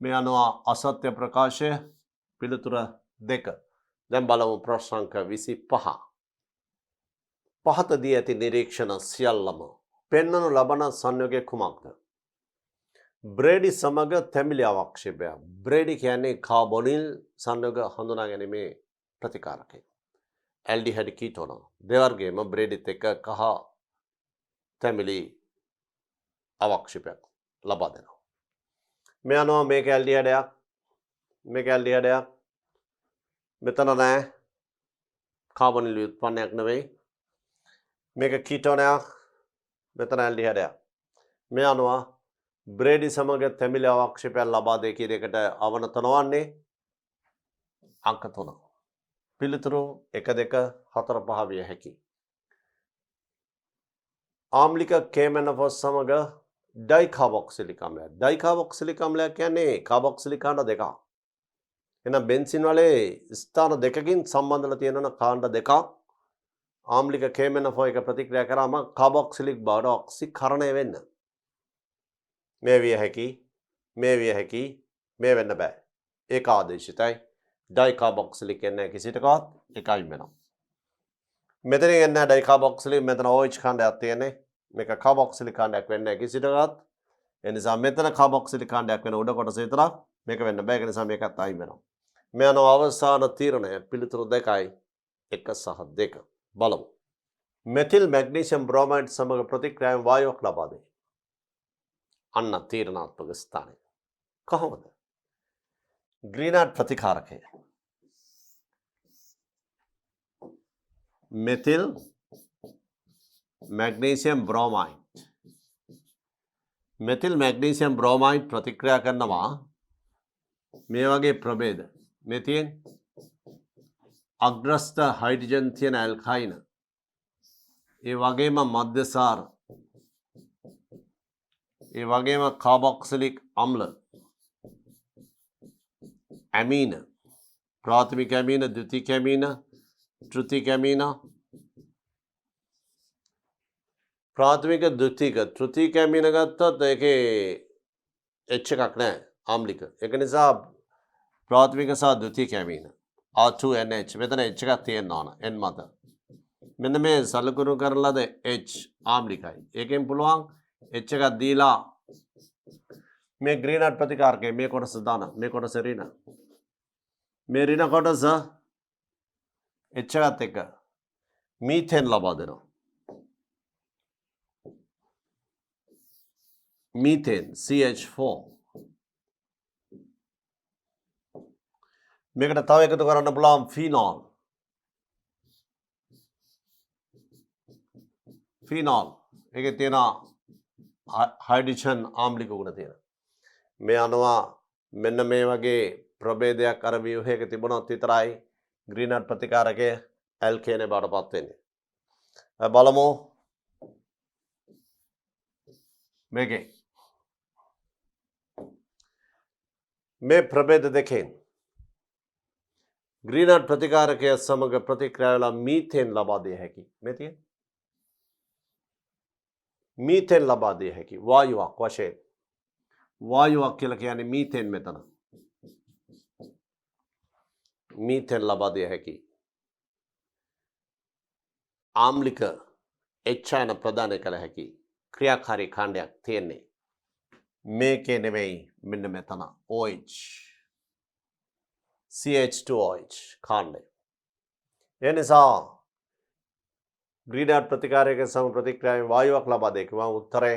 [SPEAKER 1] මේ අනුව අසත්‍ය ප්‍රකාශය පිළිතුර 2. දැන් බලමු ප්‍රශ්න අංක 25. පහත දී ඇති නිරීක්ෂණ සියල්ලම පෙන්වනු ලබන සංයෝගය කුමක්ද? බ්‍රේඩි සමග තැඹිලි අවක්ෂේපය. බ්‍රේඩි කියන්නේ කාබොනිල් සංයෝග හඳුනා ගැනීමේ ප්‍රතිකාරකය. ඇල්ඩිහයිඩ් කීටෝන දෙවර්ගයේම බ්‍රේඩිත් එක්ක කහ තැඹිලි අවක්ෂේපයක් ලබා දෙනවා. මේ අනුව මේක ඇල්ඩිහයිඩයක් මේක ඇල්ඩිහයිඩයක් මෙතන නෑ කාබොනිල් උත්පන්නයක් නෙවෙයි. මේක කීටෝනයක් මෙතන ඇල්ඩිහයිඩයක්. මේ අනුව බ්‍රේඩි සමග තැඹිලි අවක්ෂේපයක් ලබා දෙක කියන එකට අවනත නොවන්නේ අංක 3. පිළිතුරු 1 2 4 5 විය හැකියි. ආම්ලික කේමනෆොස් සමග ඩයිකාබොක්සිලික් අම්ලය. ඩයිකාබොක්සිලික් අම්ලය කියන්නේ කාබොක්සිලික් කාණ්ඩ දෙකක්. එහෙනම් බෙන්සින් වලේ ස්ථාන දෙකකින් සම්බන්ධලා තියෙන කාණ්ඩ දෙකක් ආම්ලික කේමනෆෝ එක ප්‍රතික්‍රියා කරාම කාබොක්සිලික් බවට ඔක්සිකරණය වෙන්න. මේ විය හැකි මේ වෙන්න බෑ. ඒක ආදේශිතයි. ඩයිකාබොක්සිලික් එන්නේ කිසිටකවත් එකයි වෙනවා. මෙතන එන්නේ ඩයිකාබොක්සිලික් මෙතන OH කාණ්ඩයක් තියෙන්නේ. මේක කාබොක්සිලික් කාණ්ඩයක් වෙන්නේ කිසිටකවත්. ඒ නිසා මෙතන කාබොක්සිලික් කාණ්ඩයක් වෙන උඩ කොටස විතරක් මේක වෙන්න බෑ. ඒ නිසා මේකත් අයින් වෙනවා. මේ අනුව අවසාන තීරණය පිළිතුරු 2යි 1 සහ 2. බලමු. මෙතිල් මැග්නීසියම් බ්‍රෝමයිඩ් සමග ප්‍රතික්‍රියාවෙන් වායුවක් ලබා දෙයි. අන්න තීරණාත්මක ස්ථානය. කොහොමද? ග්‍රීනාඩ් ප්‍රතිකාරකය. Methyl magnesium bromide. Methyl magnesium bromide ප්‍රතික්‍රියා කරනවා මේ වගේ ප්‍රභේද. මේ තියෙන අග්‍රස්ත හයිඩ්‍රජන් තියෙන ඇල්කයින. ඒ වගේම මධ්‍යසාර ඒ වගේම කාබොක්සිලික් අම්ල ඇමීන ප්‍රාථමික ඇමීන ද්විතීයික ඇමීන තෘතීයික ඇමීන ප්‍රාථමික තෘතීයික ඇමීන ගත්තොත් ඒකේ H එකක් නැහැ ආම්ලික. ඒක නිසා ප්‍රාථමික සහ ද්විතීයික ඇමීන R2NH මෙතන H එකක් තියෙන්න ඕන N මත. මෙන්න මේ සලකුණු කරන ලද H ආම්ලිකයි. ඒකෙන් පුළුවන් H එකක් දීලා මේ ග්‍රීනාඩ් ප්‍රතිකාරකයේ මේ කොටස දාන මේ කොටස ඍණ මේ ඍණ කොටස H එකත් එක්ක මීතේන් ලබා දෙනවා. මීතේන් CH4 මේකට තව එකතු කරන්න පුළුවන් ෆීනෝල් ඒකේ තියෙන හයිඩ්‍රජන් ආම්ලික ගුණ තියෙන මේ අනවා මෙන්න මේ වගේ ප්‍රභේදයක් අර ව්‍යුහයක තිබුණොත් විතරයි ග්‍රීනර් ප්‍රතිකාරකයේ ඇල්කේනේ බාටපත් වෙන්නේ. බලමු මේකේ මේ ප්‍රභේද දෙකෙන් ග්‍රීනර් ප්‍රතිකාරකය සමග ප්‍රතික්‍රියා වෙලා මීතේන් ලබා දිය හැකි. මේ තියෙන මීතේන් ලබා දිය හැකි වායුවක් වශයෙන් වායුවක් කියලා කියන්නේ මීතේන් මෙතන මීතේන් ලබා දිය හැකි ආම්ලික එච්චායන ප්‍රදානය කළ හැකි ක්‍රියාකාරී කාණ්ඩයක් තියෙන්නේ මේකේ නෙවෙයි මෙන්න මෙතන OH CH2OH කාණ්ඩය. ඒ නිසා ග්‍රීනර් ප්‍රතිකාරයක සම ප්‍රතික්‍රියාවෙන් වායුවක් ලබා දෙක මම උත්තරේ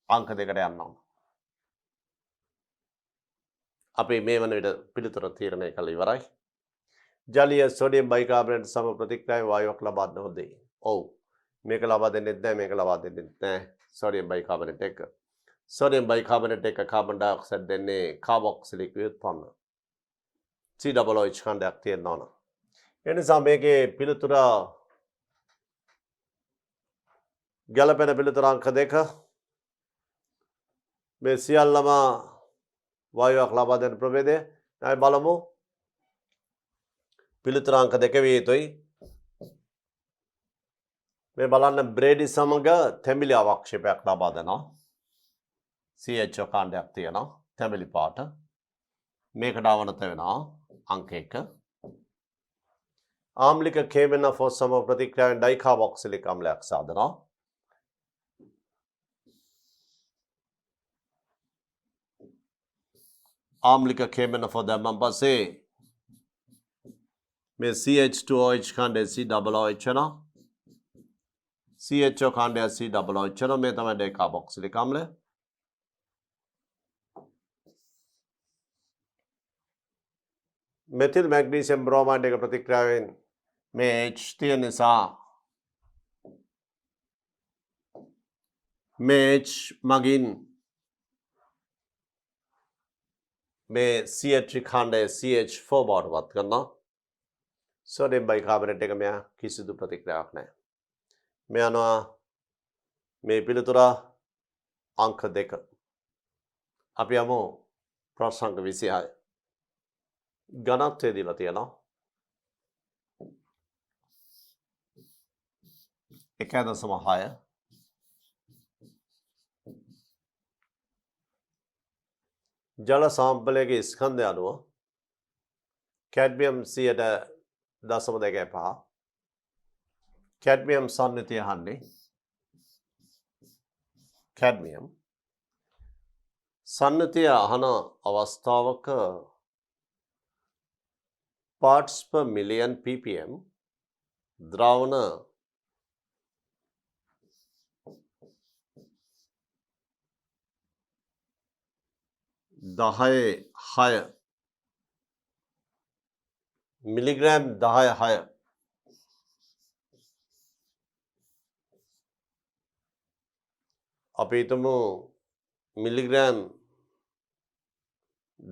[SPEAKER 1] අංක 2කට යනවා. අපි මේ වන විට පිළිතුර තීරණය කළ ඉවරයි. ජලීය සෝඩියම් බයිකාබනේට් සම ප්‍රතික්‍රියාවෙන් වායුවක් ලබා නොදී. ඔව්. මේක ලබා දෙන්නෙත් නැහැ මේක ලබා දෙන්නෙත් නැහැ. සෝඩියම් බයිකාබනේට් එක. සෝඩියම් බයිකාබනේට් එක කාබන් ඩයොක්සයිඩ් දෙන්නේ කාබොක්සිලික් ව්‍යුත්පන්න. COOH ඛණ්ඩයක් තියෙනවා නම්. ඒ නිසා මේකේ පිළිතුර ගැළපෙන පිළිතුර අංක 2 මේ සියල්ලම වායුවක් ලබා දෙන ප්‍රභේදය. අපි බලමු පිළිතුර අංක 2 විය යුතුයි. මේ බලන්න බ්‍රේඩි සමග තැඹිලි අවක්ෂේපයක් ලබා දෙනවා. CHO කාණ්ඩයක් තියෙනවා තැඹිලි පාට. මේකට අවනත වෙනවා අංක 1. ආම්ලික KMnO4 සම ප්‍රතික්‍රියාවෙන් ඩයිකාබොක්සිලික් අම්ලයක් සාදනවා. ආම්ලික KMnO4 දැම්මන් පස්සේ මේ CH2OH ඛණ්ඩය COOH වෙනවා. CHO ඛණ්ඩය COOH වෙනවා. මේ තමයි ඩයිකාබොක්සිලික් අම්ලය. මෙතිල් මැග්නීසියම් බ්‍රෝමයිඩ් එක ප්‍රතික්‍රියාවෙන් මේ H තියෙන නිසා මේ H මගින් මේ CH3 ඛණ්ඩය CH4 බවට පත් කරනවා. සෝඩියම් බයිකාබනේට් එක මෙයා කිසිදු ප්‍රතික්‍රියාවක් නැහැ. මේ අනුව මේ පිළිතුර අංක 2. අපි යමු ප්‍රශ්න අංක 26. ඝනත්වය දීලා තියෙනවා 1.6 ජල සාම්පලයක ස්කන්ධය අනුව කැඩ්මියම් 0.25 කැඩ්මියම් සම්නිතිය අහන්නේ කැඩ්මියම් සම්නිතිය අහන අවස්ථාවක parts per million ppm ද්‍රාවණ 10.6 milligram 10.6 අපි හිතමු මිලිග්‍රෑම්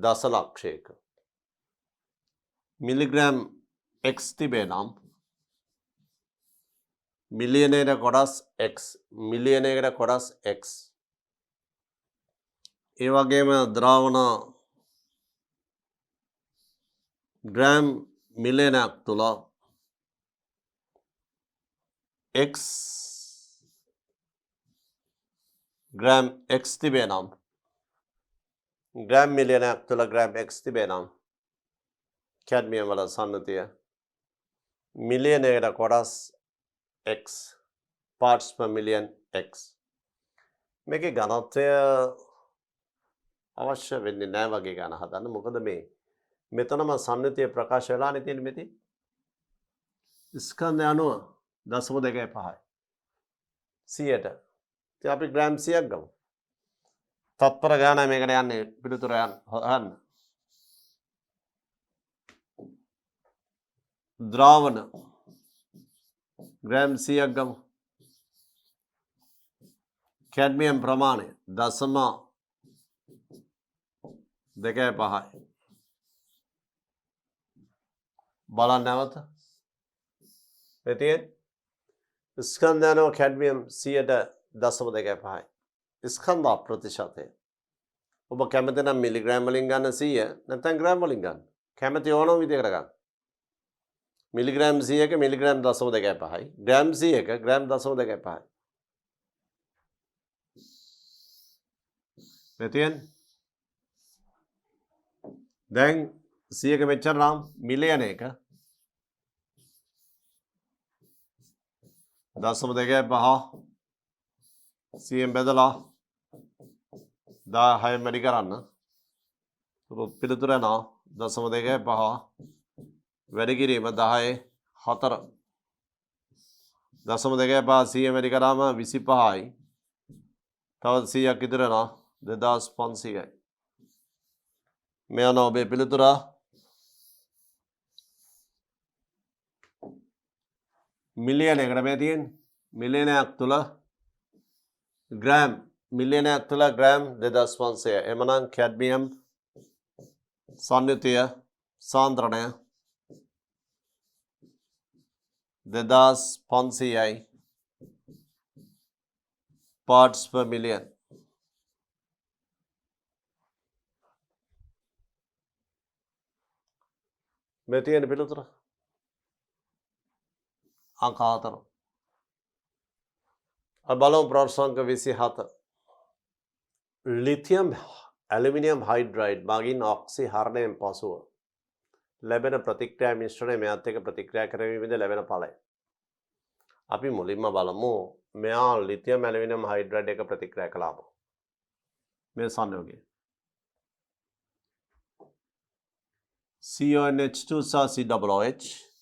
[SPEAKER 1] දසලක්ෂයක මිලිග්‍රෑම් x තිබේ නම් මිලියනයට කොටස් x මිලියනයකට කොටස් x ඒ වගේම ද්‍රාවණ ග්‍රෑම් මිලියනයක් තුළ x ග්‍රෑම් x තිබේ නම් ග්‍රෑම් මිලියනයක් තුළ ග්‍රෑම් x තිබේ නම් කැඩ්මියම් වල සම්නිතිය මිලියනයකට කොටස් x parts per million x මේකේ ඝනත්වය අවශ්‍ය වෙන්නේ නැහැ වගේ ගන්න හදන්න. මොකද මේ මෙතනම සම්නිතිය ප්‍රකාශ වෙලානේ තියෙන්නේ මෙතන. ස්කන්ධය අනුව 0.25 100ට. ඉතින් අපි ග්‍රෑම් 100ක් ගමු. තත්පර ගානයි මේකට යන්නේ පිළිතුර යන්න. ද්‍රාවණ ග්‍රෑම් 100ක් ගමු. කැඩ්මියම් ප්‍රමාණය 0.25යි. බලන්න නැවත. එතින් ස්කන්ධ යනවා කැඩ්මියම් 100.25යි. ස්කන්ධ ප්‍රතිශතය. ඔබ කැමති නම් මිලිග්‍රෑම් වලින් ගන්න 100 නැත්නම් ග්‍රෑම් වලින් ගන්න. කැමති ඕනම විදිහකට ගන්න. මිලිග්‍රෑම් 100ක මිලිග්‍රෑම් 0.25යි. ග්‍රෑම් 100ක ග්‍රෑම් 0.25යි. මෙතෙන් දැන් 100ක මෙච්චර නම් මිලියන එක 0.25 100ෙන් බෙදලා 10න් වැඩි කරන්න. පිළිතුර යනවා 0.25 වැඩි කිරීම 10 4. 0.25 100ෙන් වැඩි කරාම 25යි. තවත් 100ක් ඉතුරු වෙනවා 2500යි. මේ යනවා ඔබේ පිළිතුර. මිලියනයකට මේ තියෙන්නේ. මිලියනයක් තුල ග්‍රෑම් මිලියනයක් තුල ග්‍රෑම් 2500. එමනම් කැඩ්මියම් සංයුතිය සාන්ද්‍රණය 2500යි. parts per million. මේ තියෙන පිළිතුර අංක 4. බලමු ප්‍රශ්න අංක 27. ලිතියම් ඇලුමිනියම් හයිඩ්‍රයිඩ් මගින් ඔක්සිහරණයෙන් පසුව ලැබෙන ප්‍රතික්‍රියා මිශ්‍රණය මෙයත් එක්ක ප්‍රතික්‍රියා කිරීමේදී ලැබෙන ඵලය. අපි මුලින්ම බලමු මෙයා ලිතියම් ඇලුමිනියම් හයිඩ්‍රයිඩ් එක ප්‍රතික්‍රියා කළාම මේ සංයෝගය CONH2 සහ COOH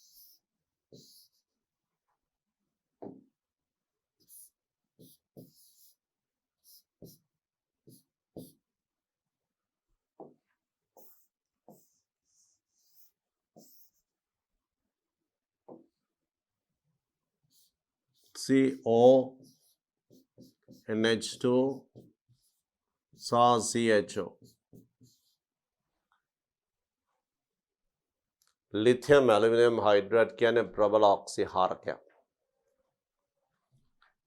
[SPEAKER 1] CONH2 සහ CHO ලිතියම් ඇලුමිනියම් හයිඩ්‍රයිඩ් කියන්නේ ප්‍රබල ඔක්සිහාරකයක්.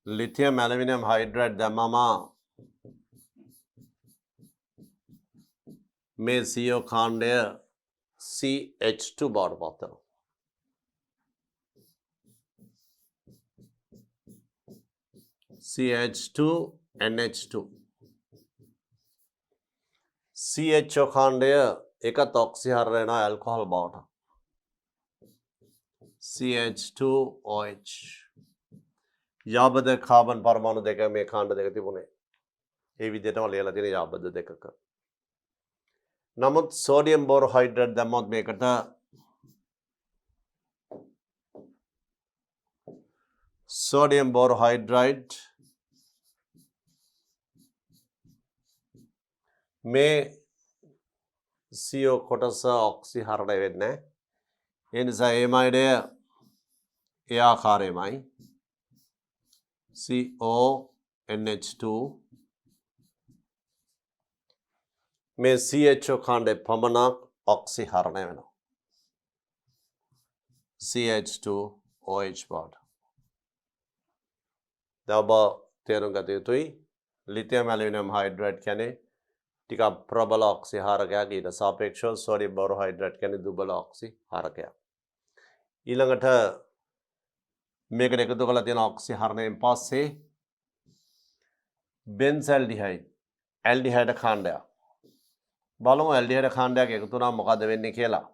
[SPEAKER 1] ලිතියම් ඇලුමිනියම් හයිඩ්‍රයිඩ් දැම්මම මේ CO කාණ්ඩය CH2 බවට පත් වෙනවා. CH2NH2 CHO කාණ්ඩය එකත් ඔක්සිහාර වෙනවා ඇල්කොහොල් බවට. CH2OH යාබද කාබන් පරමාණු දෙක මේ කාණ්ඩ දෙක තිබුණේ. ඒ විදිහටම ලියලා තියෙන යාබද දෙකක. නමුත් සෝඩියම් බෝරෝහයිඩ්‍රේට් දැම්මොත් මේකට සෝඩියම් බෝරෝහයිඩ්‍රයිඩ් මේ CO කොටස ඔක්සිහරණය වෙන්නේ. ඒ නිසා ඒමයිඩය ඒ ආකාරයමයි CONH2 මේ CHO කාණ්ඩේ පමණක් ඔක්සිහරණය වෙනවා. CH2OH බවට. දැන් ඔබ තේරුම් ගත යුතුයි ලිතියම් ඇලුමිනියම් හයිඩ්‍රයිඩ් කියන්නේ ටිකක් ප්‍රබල ඔක්සිහාරකයක්. ඊට සාපේක්ෂව සෝඩියම් බෝරෝහයිඩ්‍රේට් කියන්නේ දුබල ඔක්සිහාරකයක්. ඊළඟට මේකට එකතු කරලා තියෙන ඔක්සිහරණයෙන් පස්සේ බෙන්සල්ඩිහයිඩ් ඇල්ඩිහයිඩ් කාණ්ඩයක් බලමු. ඇල්ඩිහයිඩ් කාණ්ඩයක් එකතු වුණාම මොකද වෙන්නේ කියලා.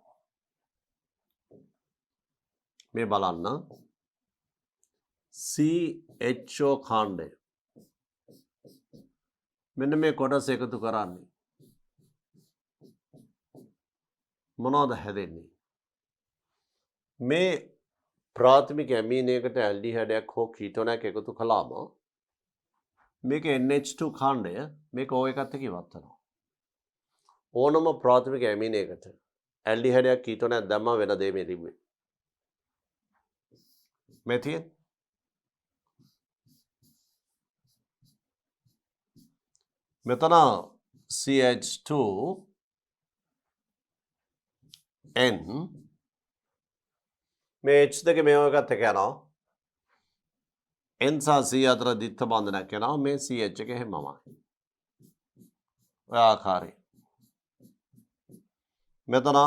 [SPEAKER 1] මේ බලන්න CHO කාණ්ඩය මෙන්න මේ කොටස එකතු කරන්නේ මොනවද හැදෙන්නේ? මේ ප්‍රාථමික ඇමීනයකට ඇල්ඩිහයිඩයක් හෝ කීටෝනයක් එකතු කළාම මේක NH2 කාණ්ඩය මේක O එකත් එක්ක ඉවත් වෙනවා. ඕනම ප්‍රාථමික ඇමින එකට ඇල්ඩිහයිඩයක් කීටෝනයක් දැම්මම වෙන දේ මේ තිබ්බේ. මේ තියෙන්නේ මෙතන CH2 N මේ H දෙක මේ එකත් එක්ක යනවා. N සහ C අතර දිත්ත බන්ධනයක් යනවා. මේ CH එක හැමමයි. ඔය ආකාරයි. මෙතන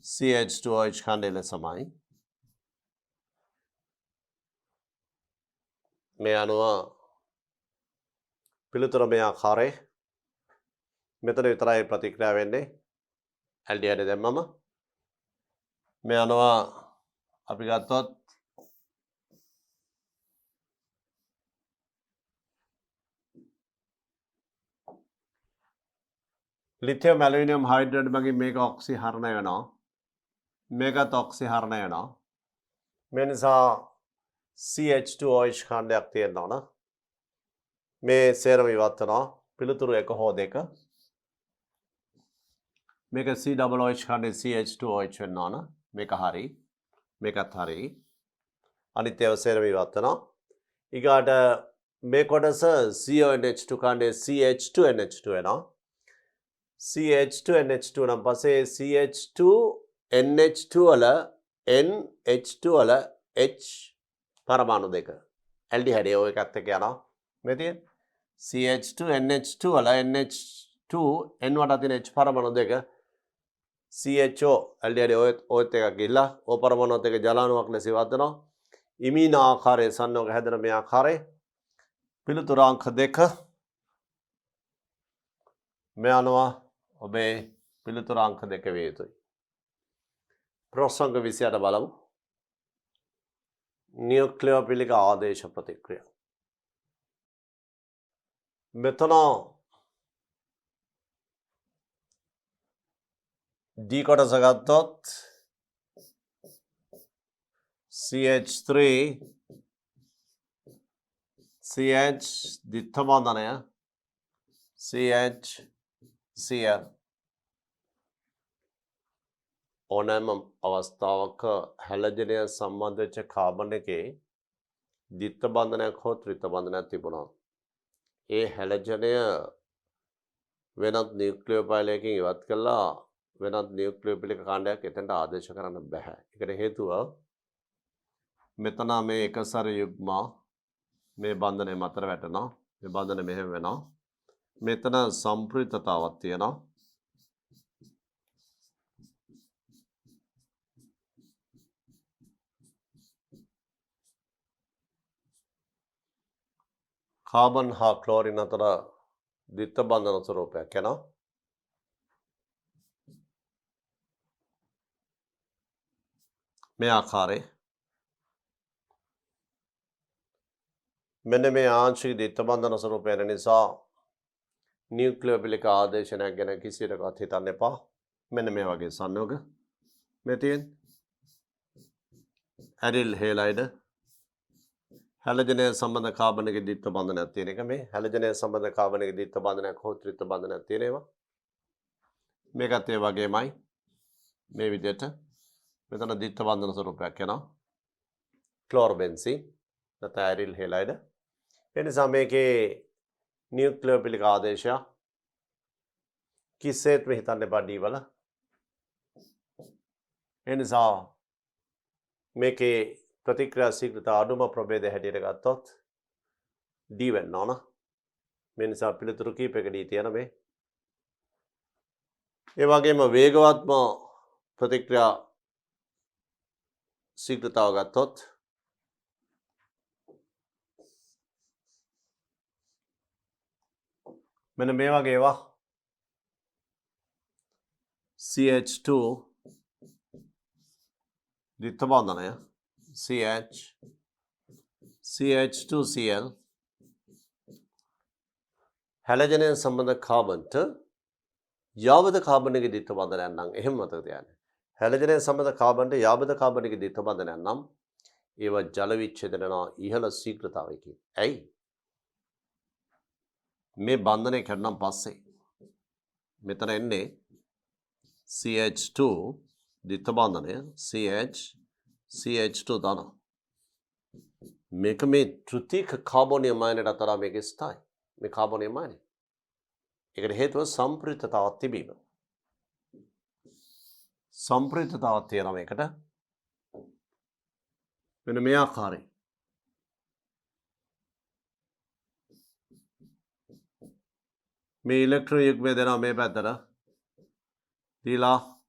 [SPEAKER 1] CH2OH කාණ්ඩය ලෙසමයි. මේ අනුව පිළිතුර මේ ආකාරයේ මෙතන විතරයි ප්‍රතික්‍රියා වෙන්නේ. ඇල්ඩිහයිඩ් දැම්මම මේ අනුව අපි ගත්තොත් ලිතියම් ඇලුමිනියම් හයිඩ්‍රයිඩ් මගින් මේක ඔක්සිහරණය වෙනවා. මේකත් ඔක්සිහරණය වෙනවා. මේ නිසා CH2OH කාණ්ඩයක් තියෙනවා න ะ. මේ සේරම ඉවත් වෙනවා. පිළිතුරු 1 හෝ 2. මේක COOH කාණ්ඩේ CH2OH වෙනවා න ะ. මේක හරි. මේකත් හරි. අනිත් ඒවා සේරම ඉවත් වෙනවා. ඊගාට මේ කොටස CONH2 කාණ්ඩේ CH2NH2 වෙනවා. CH2NH2 නම් පස්සේ CH2NH2 වල NH2 වල H පරමාණු දෙක ඇල්ඩිහයිඩ් ඒ එකත් එක්ක යනවා. මේ තියෙන CH2NH2 වල NH2 N වලට තියෙන H පරමාණු දෙක CHO ඇල්ඩිහයිඩ් ඔයත් එකක් ගිහිල්ලා O පරමාණුත් එක්ක ජලාණුවක් ලෙස ඉවත් වෙනවා. ඉමීන ආකාරයේ සංයෝග හැදෙන මේ ආකාරයේ පිළිතුරු අංක 2 මේ අනුව ඔබේ පිළිතුරු අංක 2 වේ යුතුයි. ප්‍රශ්න 28 බලමු. න්‍යික්ලියෝෆිලික ආදේශ ප්‍රතික්‍රියා. මෙතන D කොටස ගත්තොත් CH3 CH දිත්ත බන්ධනය CHCl ඕනෑම අවස්ථාවක හැලජනය සම්බන්ධ වෙච්ච කාබන් එකේ දිත්ත බන්ධනයක් හෝ ත්‍රිත්ත බන්ධනයක් තිබුණා. ඒ හැලජනය වෙනත් නියුක්ලියෝෆයිලයකින් ඉවත් කළා වෙනත් නියුක්ලියෝෆිලික කාණ්ඩයක් එතනට ආදේශ කරන්න බෑ. ඒකට හේතුව මෙතන මේ එකසර යුග්ම මේ බන්ධනය මතර වැටෙනවා. මේ බන්ධනය මෙහෙම වෙනවා. මෙතන සම්ප්‍රිතතාවක් තියෙනවා. කාබන් හා ක්ලෝරින් අතර ද්විත්ව බන්ධන ස්වරූපයක් යනවා. මේ ආකාරයේ මෙන්න මේ ආංශික ද්විත්ව බන්ධන ස්වරූපය වෙන නිසා න්‍යික්ලියෝෆිලික ආදේශනයක් ගැන කිසියකවත් හිතන්න එපා. මෙන්න මේ වගේ සංයෝග මේ තියෙන ඇරිල් හේලයිඩ් හැලජනය සම්බන්ධ කාබනික ද්විත්ව බන්ධනයක් තියෙන එක මේ හැලජනය සම්බන්ධ කාබනික ද්විත්ව බන්ධනයක් හෝ ත්‍රිත්ව බන්ධනයක් තියෙනවා. මේකත් ඒ වගේමයි මේ විදිහට මෙතන ද්විත්ව බන්ධන ස්වරූපයක් යනවා. ක්ලෝර්බෙන්සීන් නැත්නම් ඇරිල් හේලයිඩ්. ඒ නිසා මේකේ න්‍යික්ලියෝෆිලික ආදේශය කිසිසේත්ම හිතන්න එපා D වල. ඒ නිසා මේකේ ප්‍රතික්‍රියා ශීඝ්‍රතා අඩුම ප්‍රභේදය හැටියට ගත්තොත් D වෙන්න ඕන. මේ නිසා පිළිතුරු කීපයක D තියෙන මේ. ඒ වගේම වේගවත්ම ප්‍රතික්‍රියා ශීඝ්‍රතාව ගත්තොත් මෙන්න මේ වගේ ඒවා CH2 ද්විත්ව බන්ධනය CH CH2Cl හැලජනය සම්බන්ධ කාබන්ට යාබද කාබනික ද්විත්ව බන්ධනයක් නම් එහෙම මතක තියාගන්න. හැලජනය සම්බන්ධ කාබන්ට යාබද කාබනික ද්විත්ව බන්ධනයක් නම් ඒවා ජල විච්ඡේදනනවා ඉහළ ශීඝ්‍රතාවයකින්. ඇයි? මේ බන්ධනය කැඩනම් පස්සේ මෙතන එන්නේ CH2 ද්විත්ව බන්ධනය CH2 ධන. මේක මේ තෘතීක කාබෝනියම් අයනයට අතර මේක ස්ථායි. මේ කාබෝනියම් අයනය. ඒකට හේතුව සම්ප්‍රයුක්තතාවක් තිබීම. සම්ප්‍රයුක්තතාවක් තියෙනවා මේකට. මෙන්න මේ ආකාරයෙන්. මේ ඉලෙක්ට්‍රෝන යුග්මය දෙනවා මේ පැත්තට. දීලා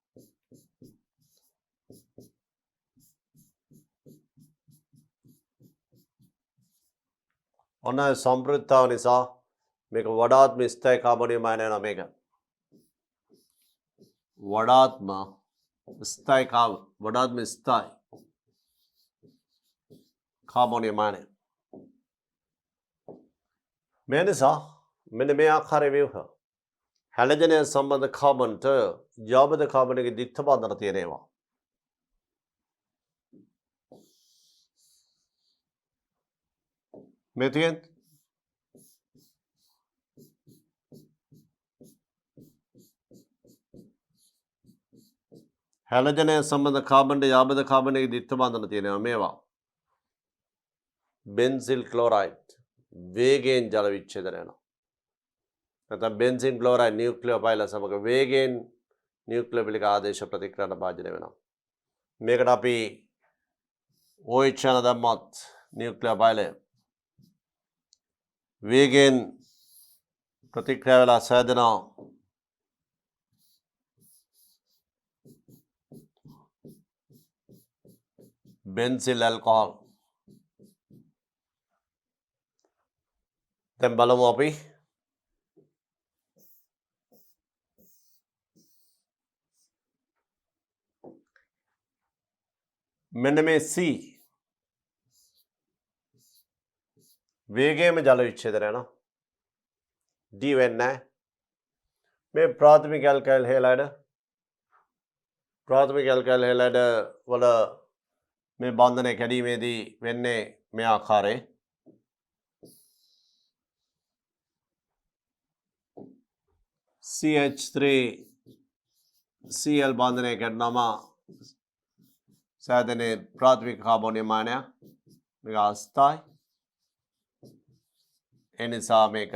[SPEAKER 1] ඔන්න සම්ප්‍රයුක්තතාව නිසා මේක වඩාත්ම ස්ථායි කාබෝනියම් අයනය වෙනවා මේක. වඩාත්ම ස්ථායි කාබෝනියම් අයනය. මේ නිසා මෙන්න මේ ආකාරයේ ව්‍යුහ හැලජනය සම්බන්ධ කාබන්ට ජාබද කාබනයේ ද්විත්ව බන්ධන තියෙන ඒවා. මේ තියෙන හැලජනය සම්බන්ධ කාබන්ට ජාබද කාබනයේ ද්විත්ව බන්ධන තියෙනවා මේවා. බෙන්සිල් ක්ලෝරයිඩ් වේගයෙන් ජල විච්ඡේදනය වෙනවා. නැත්නම් බෙන්සින් ක්ලෝරයිඩ් නියුක්ලියෝෆයිල සමග වේගයෙන් නියුක්ලියෝෆිලික ආදේශ ප්‍රතික්‍රියාවට භාජනය වෙනවා. මේකට අපි OH යන දැම්මත් නියුක්ලියෝෆයිල වේගයෙන් ප්‍රතික්‍රියා වෙලා සෑදෙනවා. බෙන්සිල් ඇල්කොහොල්. දැන් බලමු අපි මෙන්න මේ C වේගයෙන්ම ජල විච්ඡේදනය වෙනවා. D වෙන්නේ නැහැ. මේ ප්‍රාථමික ඇල්කයිල් හැලයිඩ් වල මේ බන්ධනය කැඩීමේදී වෙන්නේ මේ ආකාරයේ CH3Cl බන්ධනය කැඩනම සෑදෙන්නේ ප්‍රාථමික කාබෝනියම් අයනයක්. මේක අස්ථායි. ඒ නිසා මේක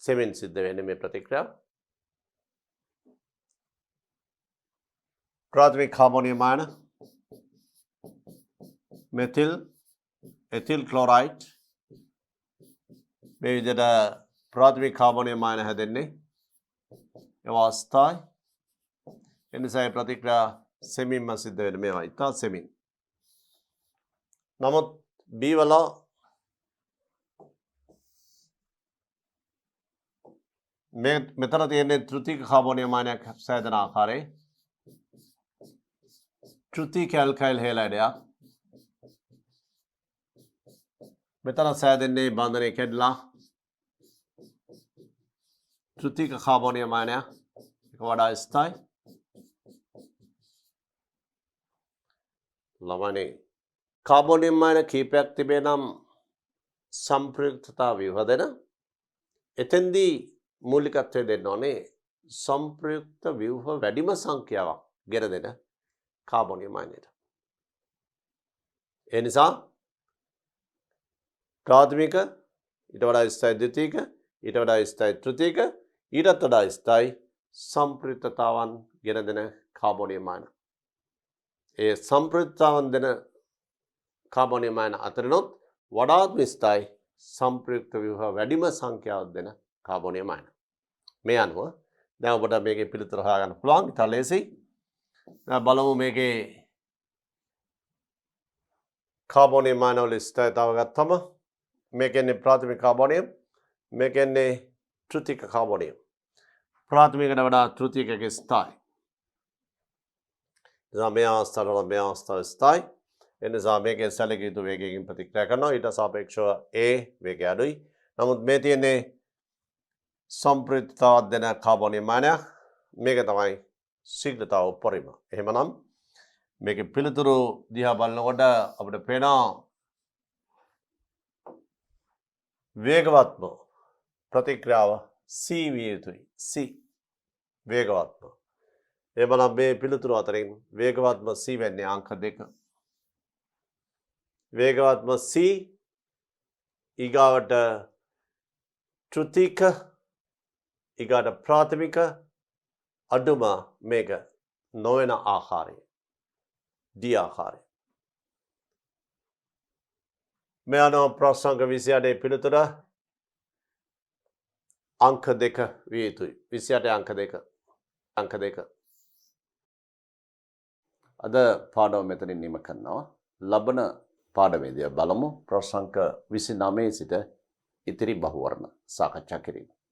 [SPEAKER 1] සෙමින් සිද්ධ වෙන්නේ මේ ප්‍රතික්‍රියාව. ප්‍රාථමික කාබෝනියම් අයන මෙතිල් එතිල් ක්ලෝරයිඩ් මේ විදිහට ප්‍රාථමික කාබෝනියම් අයන හැදෙන්නේ. ඒවා අස්ථායි. ඒ නිසා මේ ප්‍රතික්‍රියා සෙමින්ම සිද්ධ වෙන්නේ මේවා ඉතා සෙමින්. නමුත් B වල මෙතන තියෙන්නේ තෘතීක කාබෝනියම් අයනයක් සෑදෙන ආකාරයේ තෘතීක ඇල්කයිල් හැලයිඩයක්. මෙතන සෑදෙන්නේ බන්ධනය කැඩලා තෘතීක කාබෝනියම් අයනයක්. ඒක වඩා ස්ථායි. ළමනේ කාබෝනියම් අයන කීපයක් තිබේ නම් සම්ප්‍රයුක්තතාව ව්‍යුහ දෙන. එතෙන්දී මූලිකත්වය දෙන්න ඕනේ සම්ප්‍රයුක්ත ව්‍යුහ වැඩිම සංඛ්‍යාවක් ගෙන දෙන කාබෝනියම් අයනයට. ඒ නිසා ප්‍රාථමික ඊට වඩා ස්ථායි ද්විතීක ඊට වඩා ස්ථායි තෘතීක ඊටත් වඩා ස්ථායි සම්ප්‍රයුක්තතාවන් ගෙන දෙන කාබෝනියම් අයන. ඒ සම්ප්‍රයුක්තතාවන් දෙන කාබෝනියම් අයන අතරිනුත් වඩාත්ම ස්ථායි සම්ප්‍රයුක්ත ව්‍යුහ වැඩිම සංඛ්‍යාවක් දෙන කාබෝනියම් අයන. මේ අනුව දැන් ඔබට මේකේ පිළිතුර හොයාගන්න පුළුවන්. ඉතින් ලේසි. දැන් බලමු මේකේ කාබෝනියම් අයන වල ස්ථායතාව ගත්තම මේකෙන්නේ ප්‍රාථමික කාබෝනියම් මේකෙන්නේ තෘතීක කාබෝනියම්. ප්‍රාථමිකට වඩා තෘතීකයේ ස්ථායි. මේ අවස්ථාව ස්ථායි. එනිසා මේකේ සැලකිය යුතු වේගයකින් ප්‍රතික්‍රියා කරනවා. ඊට සාපේක්ෂව A වේගය අඩුයි. නමුත් මේ තියෙන්නේ සම්ප්‍රයුක්තතාවක් දෙන කාබෝනියම් අයනයක්. මේක තමයි ශීඝ්‍රතාව උපරිම. එහෙමනම් මේකේ පිළිතුරු දිහා බලනකොට අපිට පේනවා වේගවත්ම ප්‍රතික්‍රියාව C විය යුතුයි. C වේගවත්ම. එමනම් මේ පිළිතුරු අතරින් වේගවත්ම C වෙන්නේ අංක 2. වේගවත්ම C ඊගාවට තෘතීක ඊගාට ප්‍රාථමික අඩුම මේක නොවන ආකාරය D ආකාරය. මේ අනුව ප්‍රශ්න අංක 28 පිළිතුර අංක 2 විය යුතුයි. 28 අංක 2. අංක 2. අද පාඩම මෙතනින් නිම කරනවා. ලබන පාඩමේදී බලමු ප්‍රශ්න අංක 29 සිට ඉතිරි බහුවර්ණ සාකච්ඡා කිරීම.